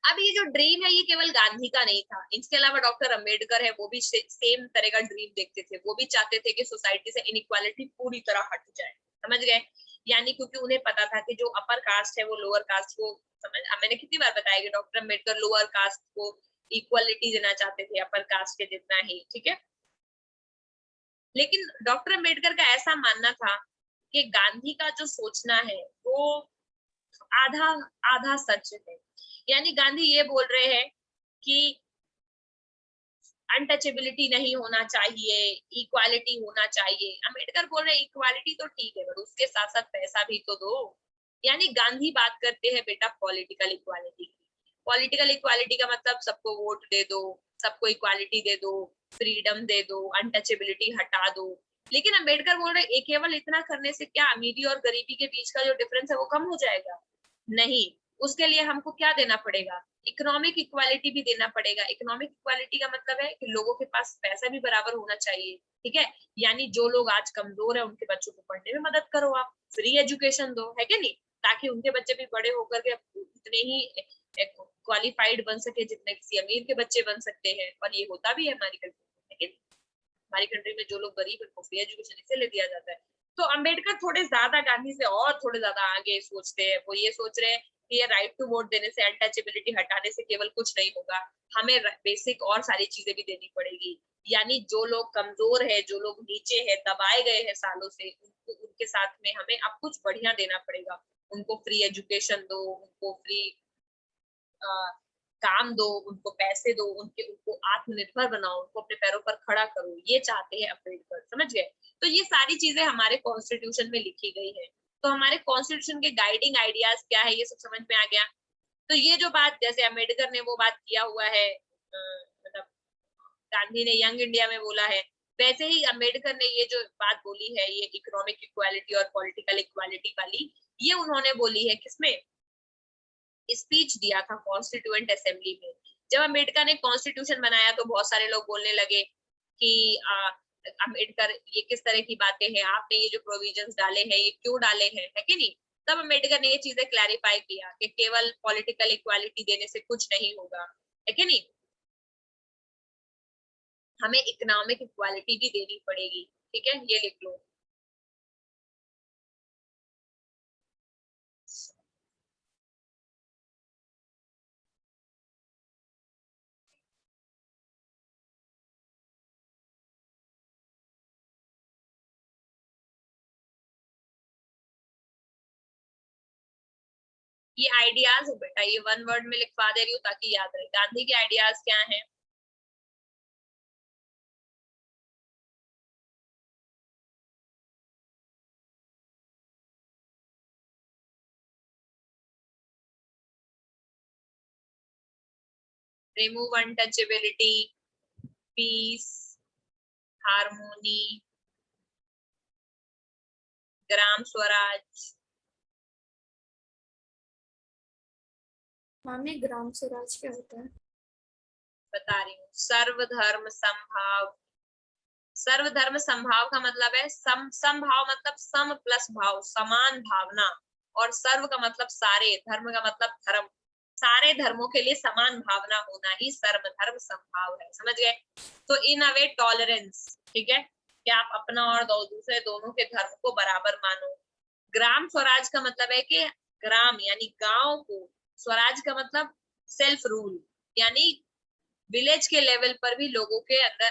Speaker 1: अब ये जो ड्रीम है ये केवल गांधी का नहीं था, इसके अलावा डॉक्टर अंबेडकर है, वो भी सेम तरह का ड्रीम देखते थे। वो भी चाहते थे कि सोसाइटी से इनइक्वालिटी पूरी तरह हट जाए, समझ गए? यानी क्योंकि उन्हें पता था कि जो अपर कास्ट है वो लोअर कास्ट को, समझ, मैंने कितनी बार बताया कि डॉक्टर अंबेडकर लोअर कास्ट को इक्वालिटी देना चाहते थे अपर कास्ट के जितना ही, ठीक है? लेकिन डॉक्टर अंबेडकर का ऐसा मानना था कि गांधी का जो सोचना है वो आधा आधा सच है। यानी गांधी ये बोल रहे हैं कि अनटचेबिलिटी नहीं होना चाहिए, इक्वालिटी होना चाहिए। अम्बेडकर बोल रहे हैं इक्वालिटी तो ठीक है बट उसके साथ साथ पैसा भी तो दो। यानी गांधी बात करते हैं बेटा पॉलिटिकल इक्वालिटी की। पॉलिटिकल इक्वालिटी का मतलब सबको वोट दे दो, सबको इक्वालिटी दे दो, फ्रीडम दे दो, अनटचेबिलिटी हटा दो। लेकिन अम्बेडकर बोल रहे हैं केवल इतना करने से क्या अमीरी और गरीबी के बीच का जो डिफरेंस है वो कम हो जाएगा? नहीं, उसके लिए हमको क्या देना पड़ेगा? इकोनॉमिक इक्वालिटी भी देना पड़ेगा। इकोनॉमिक इक्वालिटी का मतलब है कि लोगों के पास पैसा भी बराबर होना चाहिए, ठीक है। यानी जो लोग आज कमजोर है उनके बच्चों को पढ़ने में मदद करो, आप फ्री एजुकेशन दो, है कि नहीं, ताकि उनके बच्चे भी बड़े होकर के उतने ही क्वालिफाइड बन सके जितने किसी अमीर के बच्चे बन सकते हैं। और ये होता भी है हमारी कंट्री में, लेकिन हमारी कंट्री में जो लोग गरीब है उनको फ्री एजुकेशन इसलिए दिया जाता है। तो अम्बेडकर थोड़े ज्यादा गांधी से और थोड़े ज्यादा आगे सोचते हैं। वो ये सोच रहे हैं कि ये राइट टू वोट देने से, अनटचेबिलिटी हटाने से केवल कुछ नहीं होगा, हमें बेसिक और सारी चीजें भी देनी पड़ेगी। यानी जो लोग कमजोर है, जो लोग नीचे है, दबाए गए हैं सालों से, उनके साथ में हमें अब कुछ बढ़िया देना पड़ेगा। उनको फ्री एजुकेशन दो, उनको फ्री काम दो, उनको पैसे दो, उनको आत्मनिर्भर बनाओ, उनको अपने पैरों पर खड़ा करो। ये चाहते हैं अम्बेडकर, समझ गए। तो ये सारी चीजें हमारे कॉन्स्टिट्यूशन में लिखी गई है। तो हमारे कॉन्स्टिट्यूशन के गाइडिंग आइडियाज क्या है ये सब समझ में आ गया। तो ये जो बात जैसे अम्बेडकर ने वो बात किया हुआ है, मतलब गांधी ने यंग इंडिया में बोला है, वैसे ही अम्बेडकर ने ये जो बात बोली है, ये इकोनॉमिक इक्वालिटी और पॉलिटिकल इक्वालिटी वाली, ये उन्होंने बोली है किसमें? स्पीच दिया था कॉन्स्टिट्यूएंट असेंबली में। जब अम्बेडकर ने कॉन्स्टिट्यूशन बनाया तो बहुत सारे लोग बोलने लगे कि अम्बेडकर ये किस तरह की बातें हैं, आपने ये जो प्रोविजंस डाले हैं ये क्यों डाले हैं, है कि नहीं। तब अम्बेडकर ने ये चीजें क्लैरिफाई किया कि केवल पॉलिटिकल इक्वालिटी देने से कुछ नहीं होगा, है कि नहीं, हमें इकोनॉमिक इक्वालिटी भी देनी पड़ेगी। ठीक है, ये लिख लो। ये आइडियाज है बेटा, ये वन वर्ड में लिखवा दे रही हूँ ताकि याद रहे। गांधी के आइडियाज क्या हैं? Remove untouchability, piece, harmony, Gram Swaraj.
Speaker 7: मामी ग्राम स्वराज क्या होता है?
Speaker 1: बता रही हूँ, सर्वधर्म समभाव। सर्वधर्म समभाव का मतलब है समभाव मतलब सम प्लस भाव, समान भावना। और सर्व का मतलब सारे, धर्म का मतलब धर्म, सारे धर्मों के लिए समान भावना होना ही सर्वधर्म समभाव है, समझ गए। तो इन अ वे टॉलरेंस, ठीक है, कि आप अपना और दूसरे दोनों के धर्म को बराबर मानो। ग्राम स्वराज का मतलब है कि ग्राम यानी गांव को, स्वराज का मतलब सेल्फ रूल, यानी विलेज के लेवल पर भी लोगों के अंदर,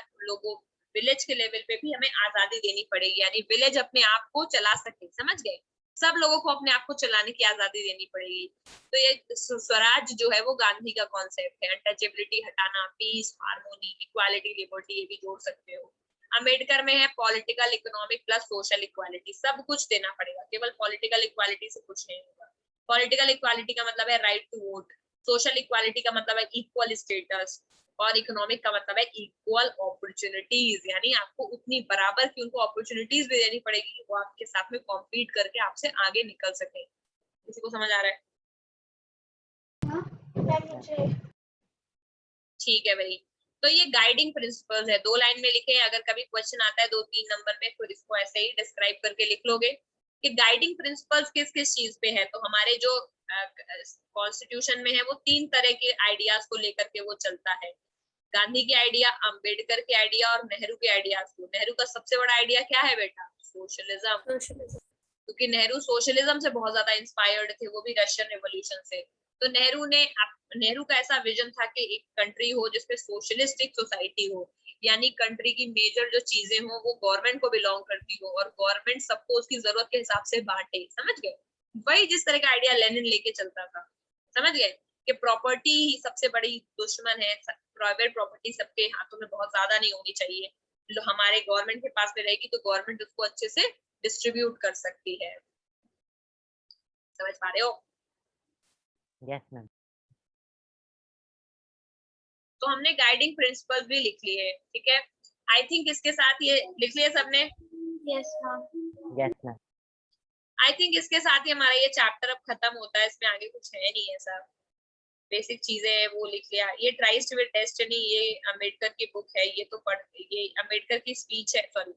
Speaker 1: विलेज के लेवल पे भी हमें आजादी देनी पड़ेगी, यानी विलेज अपने आप को चला सके, समझ गए। सब लोगों को अपने आप को चलाने की आजादी देनी पड़ेगी। तो ये स्वराज जो है वो गांधी का कॉन्सेप्ट है। अनटचेबिलिटी हटाना, पीस, हार्मोनी, इक्वालिटी, लिबर्टी, ये भी जोड़ सकते हो। अम्बेडकर में है political, economic plus social equality, सब कुछ देना पड़ेगा, केवल पॉलिटिकल इक्वालिटी से कुछ नहीं होगा। पॉलिटिकल इक्वालिटी का मतलब है right to vote, social equality का मतलब है इक्वल स्टेटस, और इकोनॉमिक का मतलब है इक्वल अपॉर्चुनिटीज, यानी आपको उतनी बराबर की उनको अपॉर्चुनिटीज भी देनी पड़ेगी, वो आपके साथ में कॉम्पीट करके आपसे आगे निकल सके। किसी को समझ आ रहा है? ठीक है भाई। तो ये गाइडिंग प्रिंसिपल्स है, 2 लाइन में लिखे हैं। अगर कभी क्वेश्चन आता है 2-3 नंबर में, फिर इसको ऐसे ही डिस्क्राइब करके लिख लोगे कि गाइडिंग प्रिंसिपल्स किस किस चीज पे है। तो हमारे जो कॉन्स्टिट्यूशन में है वो 3 तरह के आइडियाज को लेकर के वो चलता है। गांधी के आइडिया, अम्बेडकर के आइडिया और नेहरू के आइडियाज को। नेहरू का सबसे बड़ा आइडिया क्या है बेटा? सोशलिज्म, क्योंकि नेहरू सोशलिज्म से बहुत ज्यादा इंस्पायर्ड थे, वो भी रशियन रेवोल्यूशन से। तो नेहरू का ऐसा विजन था कि एक कंट्री हो जिसमें सोशलिस्टिक सोसाइटी हो, यानी कंट्री की मेजर जो चीजें हो वो गवर्नमेंट को बिलोंग करती हो और गवर्नमेंट सबको उसकी जरूरत के हिसाब से बांटे, समझ गए? वही जिस तरह का आइडिया लेनिन लेके चलता था, समझ गए कि प्रॉपर्टी ही सबसे बड़ी दुश्मन है, प्राइवेट प्रॉपर्टी सबके हाथों में बहुत ज्यादा नहीं होनी चाहिए, जो हमारे गवर्नमेंट के पास में रहेगी तो गवर्नमेंट उसको अच्छे से डिस्ट्रीब्यूट कर सकती है। समझ पा रहे हो?
Speaker 6: Yes ma'am.
Speaker 1: तो हमने गाइडिंग प्रिंसिपल भी लिख लिए, ठीक है? आई थिंक इसके साथ ये लिख लिया सबने।
Speaker 3: Yes ma'am.
Speaker 6: Yes ma'am.
Speaker 1: I think इसके साथ ही हमारा ये चैप्टर अब खत्म होता है, इसमें आगे कुछ है नहीं है, सब बेसिक चीजें है वो लिख लिया। ये ट्राइस्ट विद डेस्टिनी, ये अम्बेडकर की बुक है, ये तो पढ़, ये अम्बेडकर की स्पीच है, सॉरी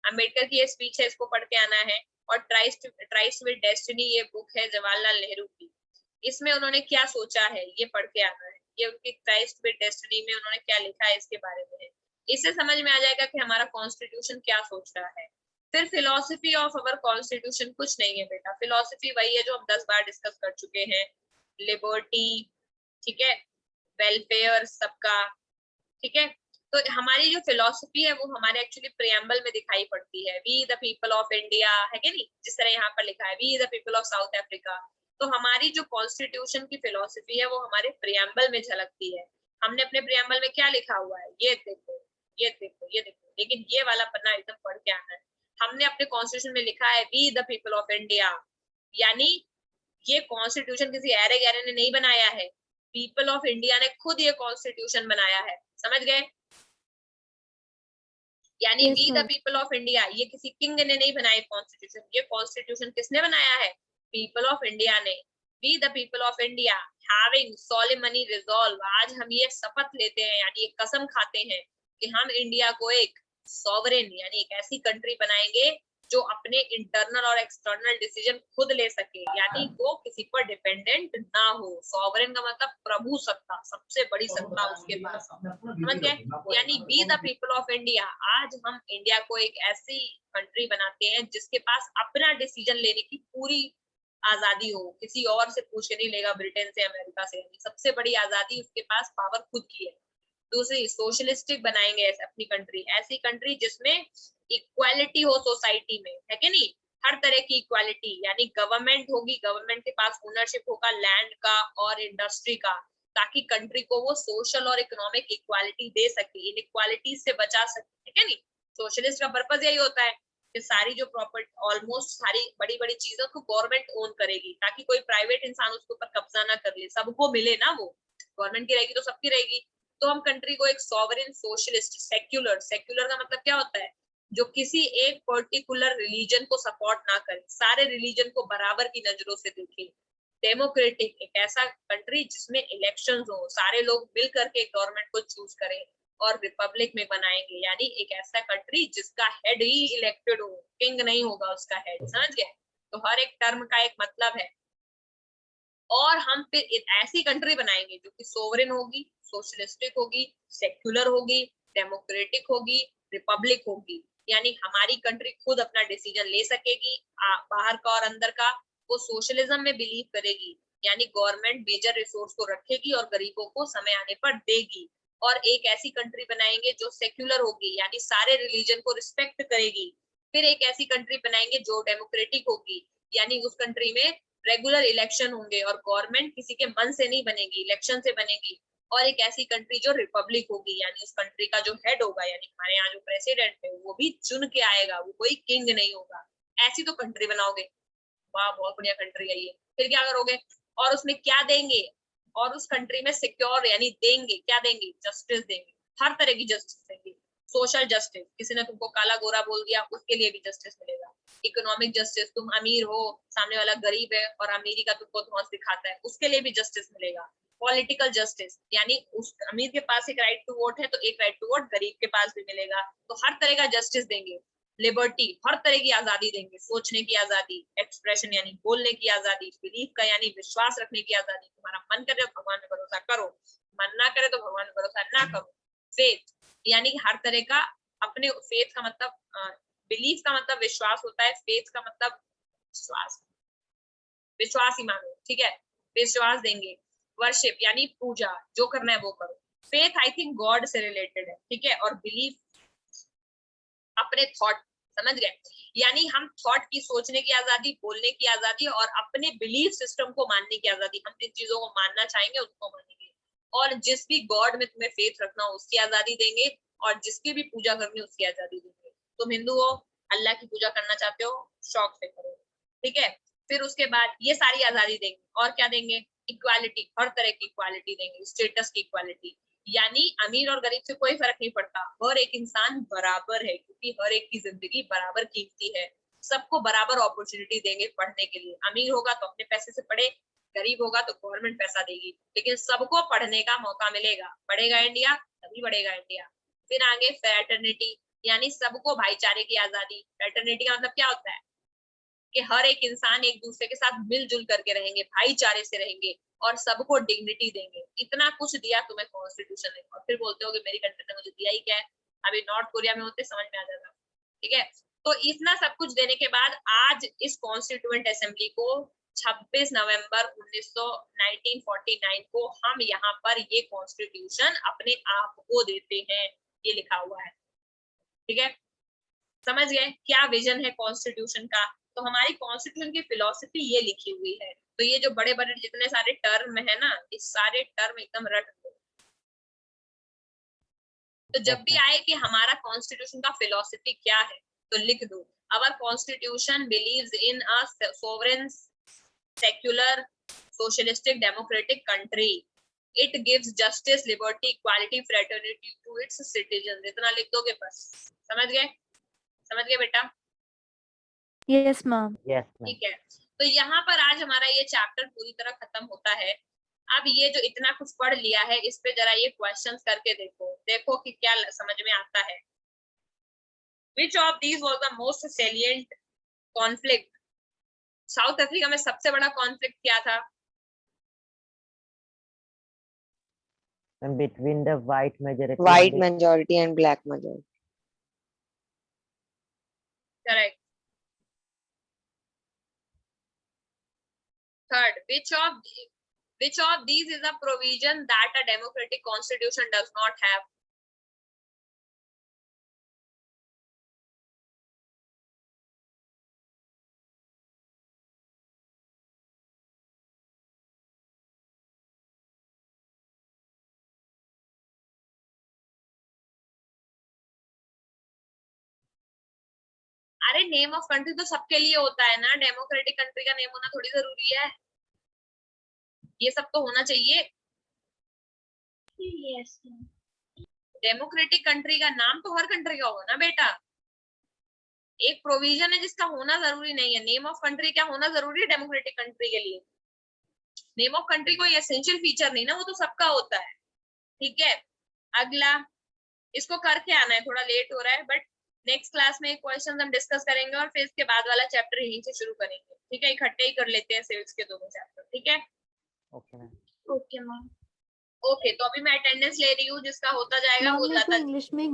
Speaker 1: अम्बेडकर की ये स्पीच है, इसको पढ़ के आना है। और ट्राइस्ट विद डेस्टिनी ये बुक है जवाहरलाल नेहरू की, इसमें उन्होंने क्या सोचा है ये पढ़ के आना है। ये उनकी ट्राइस्ट विद डेस्टिनी में उन्होंने क्या लिखा है इसके बारे में है। इससे समझ में आ जाएगा कि हमारा कॉन्स्टिट्यूशन क्या सोच रहा है। फिर फिलोसफी ऑफ अवर कॉन्स्टिट्यूशन कुछ नहीं है बेटा, फिलोसफी वही है जो हम 10 बार डिस्कस कर चुके हैं, लिबर्टी, ठीक है, वेलफेयर सबका, ठीक है। तो हमारी जो फिलोसफी है वो हमारे एक्चुअली प्रियम्बल में दिखाई पड़ती है, we the people of India, है कि नहीं, जिस तरह यहाँ पर लिखा है we the people of South Africa. तो हमारी जो कॉन्स्टिट्यूशन की फिलोसफी है वो हमारे प्रियम्बल में झलकती है। हमने अपने प्रियम्बल में क्या लिखा हुआ है, ये देखो ये देखो ये देखो, लेकिन ये वाला पन्ना एकदम पढ़ के आना है। हमने अपने कॉन्स्टिट्यूशन में लिखा है we the people of India, यानी ये कॉन्स्टिट्यूशन किसी ऐरे गैरे ने नहीं बनाया है, पीपल ऑफ इंडिया ने खुद ये कॉन्स्टिट्यूशन बनाया है, समझ गए? यानी we the people of India, ये किसी किंग ने नहीं बनाया कॉन्स्टिट्यूशन, ये कॉन्स्टिट्यूशन किसने बनाया है, पीपल ऑफ इंडिया ने। We the people of India having solemnly resolve, आज हम ये शपथ लेते हैं यानी एक कसम खाते हैं कि हम इंडिया को एक सॉवरेन यानी एक ऐसी कंट्री बनाएंगे जो अपने इंटरनल और एक्सटर्नल डिसीजन खुद ले सके, यानी वो किसी पर डिपेंडेंट ना हो। सॉवरेन का मतलब प्रभु सत्ता, सबसे बड़ी सत्ता उसके पास, समझ गए? यानी we the people of India, आज हम इंडिया को एक ऐसी कंट्री बनाते हैं जिसके पास अपना डिसीजन लेने की पूरी आजादी हो, किसी और से पूछ के नहीं लेगा, ब्रिटेन से अमेरिका से, सबसे बड़ी आजादी उसके पास पावर खुद की है। दूसरी, सोशलिस्टिक बनाएंगे अपनी कंट्री, ऐसी कंट्री जिसमें इक्वालिटी हो सोसाइटी में, है कि नहीं, हर तरह की इक्वालिटी, यानी गवर्नमेंट होगी, गवर्नमेंट के पास ओनरशिप होगा लैंड का और इंडस्ट्री का, ताकि कंट्री को वो सोशल और इकोनॉमिक इक्वालिटी दे सके, इनइक्वालिटी से बचा सके, है नहीं। सोशलिस्ट का पर्पस यही होता है कि सारी जो प्रॉपर्टी, ऑलमोस्ट सारी बड़ी बड़ी चीजों को गवर्नमेंट ओन करेगी, ताकि कोई प्राइवेट इंसान उसके ऊपर कब्जा ना कर ले, सबको मिले ना, वो गवर्नमेंट की रहेगी तो सबकी रहेगी। तो हम कंट्री को एक सॉवरेन, सोशलिस्ट, सेक्युलर, सेक्युलर का मतलब क्या होता है, जो किसी एक पर्टिकुलर रिलीजन को सपोर्ट ना करे, सारे रिलीजन को बराबर की नजरों से देखे। डेमोक्रेटिक, एक ऐसा कंट्री जिसमें इलेक्शंस हो, सारे लोग मिल करके गवर्नमेंट को चूज करें। और रिपब्लिक में बनाएंगे, यानी एक ऐसा कंट्री जिसका हेड ही इलेक्टेड हो, किंग नहीं होगा उसका हेड, समझ गए? तो हर एक टर्म का एक मतलब है। और हम फिर एक ऐसी कंट्री बनाएंगे जो कि सोवरेन होगी, सोशलिस्टिक होगी, सेक्युलर होगी, डेमोक्रेटिक होगी, रिपब्लिक होगी, यानी हमारी कंट्री खुद अपना डिसीजन ले सकेगी, बाहर का और अंदर का। वो सोशलिज्म में बिलीव करेगी, यानी गवर्नमेंट मेजर रिसोर्स को रखेगी और गरीबों को समय आने पर देगी। और एक ऐसी कंट्री बनाएंगे जो सेक्युलर होगी, यानी सारे रिलीजन को रिस्पेक्ट करेगी। फिर एक ऐसी कंट्री बनाएंगे जो डेमोक्रेटिक होगी, यानी उस कंट्री में रेगुलर इलेक्शन होंगे और गवर्नमेंट किसी के मन से नहीं बनेगी, इलेक्शन से बनेगी। और एक ऐसी कंट्री जो रिपब्लिक होगी, यानी उस कंट्री का जो हेड होगा, यानी हमारे यहाँ जो प्रेसिडेंट है वो भी चुन के आएगा, वो कोई किंग नहीं होगा। ऐसी तो कंट्री बनाओगे, वाह बहुत बढ़िया कंट्री है ये। फिर क्या करोगे, और उसमें क्या देंगे, और उस कंट्री में सिक्योर यानी देंगे, क्या देंगे, जस्टिस देंगे, हर तरह की जस्टिस देंगे। सोशल जस्टिस, किसी ने तुमको काला गोरा बोल दिया उसके लिए भी जस्टिस मिलेगा। इकोनॉमिक जस्टिस, तुम अमीर हो, सामने वाला गरीब है और अमीरी का तुमको धौंस दिखाता है, उसके लिए भी जस्टिस मिलेगा। पॉलिटिकल जस्टिस, यानी उस अमीर के पास एक राइट टू वोट है तो एक राइट टू वोट गरीब के पास भी मिलेगा, तो हर तरह का जस्टिस देंगे। लिबर्टी, हर तरह की आजादी देंगे, सोचने की आजादी, एक्सप्रेशन यानी बोलने की आजादी, बिलीफ का यानी विश्वास रखने की आजादी, तुम्हारा मन करे तो भगवान में भरोसा करो, मन ना करे तो भगवान में भरोसा ना करो। फेथ, यानी हर तरह का अपने, फेथ का मतलब बिलीफ का मतलब विश्वास होता है, फेथ का मतलब विश्वास, विश्वास ही मानो, ठीक है, विश्वास देंगे। वर्शिप यानी पूजा, जो करना है वो करो, फेथ आई थिंक गॉड से रिलेटेड है, ठीक है, और बिलीफ अपने थॉट, समझ गए, यानी हम थॉट की, सोचने की आजादी, बोलने की आजादी और अपने बिलीफ सिस्टम को मानने की आजादी, हम जिन चीजों को मानना चाहेंगे उसको मानेंगे, और जिस भी गॉड में तुम्हें फेथ रखना हो उसकी आजादी देंगे, और जिसकी भी पूजा करनी हो उसकी आजादी देंगे। तुम हिंदू हो, अल्लाह की पूजा करना चाहते हो, शौक से करो, ठीक है। फिर उसके बाद ये सारी आजादी देंगे, और क्या देंगे, इक्वालिटी, हर तरह की इक्वालिटी देंगे, स्टेटस की इक्वालिटी, यानी अमीर और गरीब से कोई फर्क नहीं पड़ता, हर एक इंसान बराबर है, क्योंकि हर एक की जिंदगी बराबर कीमती है। सबको बराबर अपॉर्चुनिटी देंगे पढ़ने के लिए, अमीर होगा तो अपने पैसे से पढ़े, गरीब होगा तो गवर्नमेंट पैसा देगी, लेकिन सबको पढ़ने का मौका मिलेगा। बढ़ेगा इंडिया तभी बढ़ेगा इंडिया। फिर आगे फ्रेटर्निटी, यानी सबको भाईचारे की आजादी। फ्रेटर्निटी का मतलब क्या होता है कि हर एक इंसान एक दूसरे के साथ मिलजुल करके रहेंगे, भाईचारे से रहेंगे, और सबको डिग्निटी देंगे। इतना कुछ दिया तुम्हें कॉन्स्टिट्यूशन ने, और फिर बोलते हो कि मेरी कंट्री ने मुझे दिया ही क्या है, अभी नॉर्थ कोरिया में होते समझ में आ जाता, ठीक है। तो इतना सब कुछ देने के बाद आज इस कॉन्स्टिट्यूएंट असेंबली को 26 नवंबर 1949 को हम यहाँ पर ये कॉन्स्टिट्यूशन अपने आप को देते हैं, ये लिखा हुआ है, ठीक है। समझ गए क्या विजन है कॉन्स्टिट्यूशन का। तो हमारी कॉन्स्टिट्यूशन की फिलॉसफी ये लिखी हुई है। तो ये जो बड़े बड़े जितने सारे टर्म है ना, इस सारे टर्म एकदम रट दो। तो जब भी आए कि हमारा कॉन्स्टिट्यूशन का फिलॉसफी क्या है तो लिख दो, our constitution believes in a sovereign secular socialistic democratic country, it gives justice liberty equality fraternity to its citizen. इतना लिख दोगे बस, समझ गए, समझ गए बेटा।
Speaker 2: Yes ma'am.
Speaker 6: Yes ma'am.
Speaker 1: ठीक है, तो यहाँ पर आज हमारा ये चैप्टर पूरी तरह खत्म होता है। अब ये जो इतना कुछ पढ़ लिया है इस पे जरा ये क्वेश्चंस करके देखो, देखो कि क्या समझ में आता है। Which of these was the most salient conflict? South Africa में सबसे बड़ा कॉन्फ्लिक्ट क्या था?
Speaker 6: Between the white majority
Speaker 5: White
Speaker 6: and the
Speaker 5: majority and black majority.
Speaker 1: Correct. Third, which of these is a provision that a democratic constitution does not have? अरे name of country तो सबके लिए होता है ना, डेमोक्रेटिक कंट्री का name होना थोड़ी जरूरी है, ये सब तो होना चाहिए।
Speaker 3: यस
Speaker 1: डेमोक्रेटिक कंट्री का नाम तो हर कंट्री का होगा ना बेटा, एक प्रोविजन है जिसका होना जरूरी नहीं है। नेम ऑफ कंट्री क्या होना जरूरी है डेमोक्रेटिक कंट्री के लिए? नेम ऑफ कंट्री कोई एसेंशियल फीचर नहीं ना, वो तो सबका होता है, ठीक है। अगला, इसको करके आना है, थोड़ा लेट हो रहा है, बट नेक्स्ट क्लास में क्वेश्चन हम डिस्कस करेंगे और फिर इसके बाद वाला चैप्टर यहीं से शुरू करेंगे, ठीक है। इकट्ठे ही कर लेते हैं सिविक्स के दोनों चैप्टर, ठीक है।
Speaker 6: okay ma'am.
Speaker 3: Okay ma'am.
Speaker 1: Okay, तो अभी मैं अटेंडेंस ले रही हूँ, जिसका होता जाएगा वो
Speaker 2: मैम मेरे को
Speaker 1: ज्यादा
Speaker 2: इंग्लिश में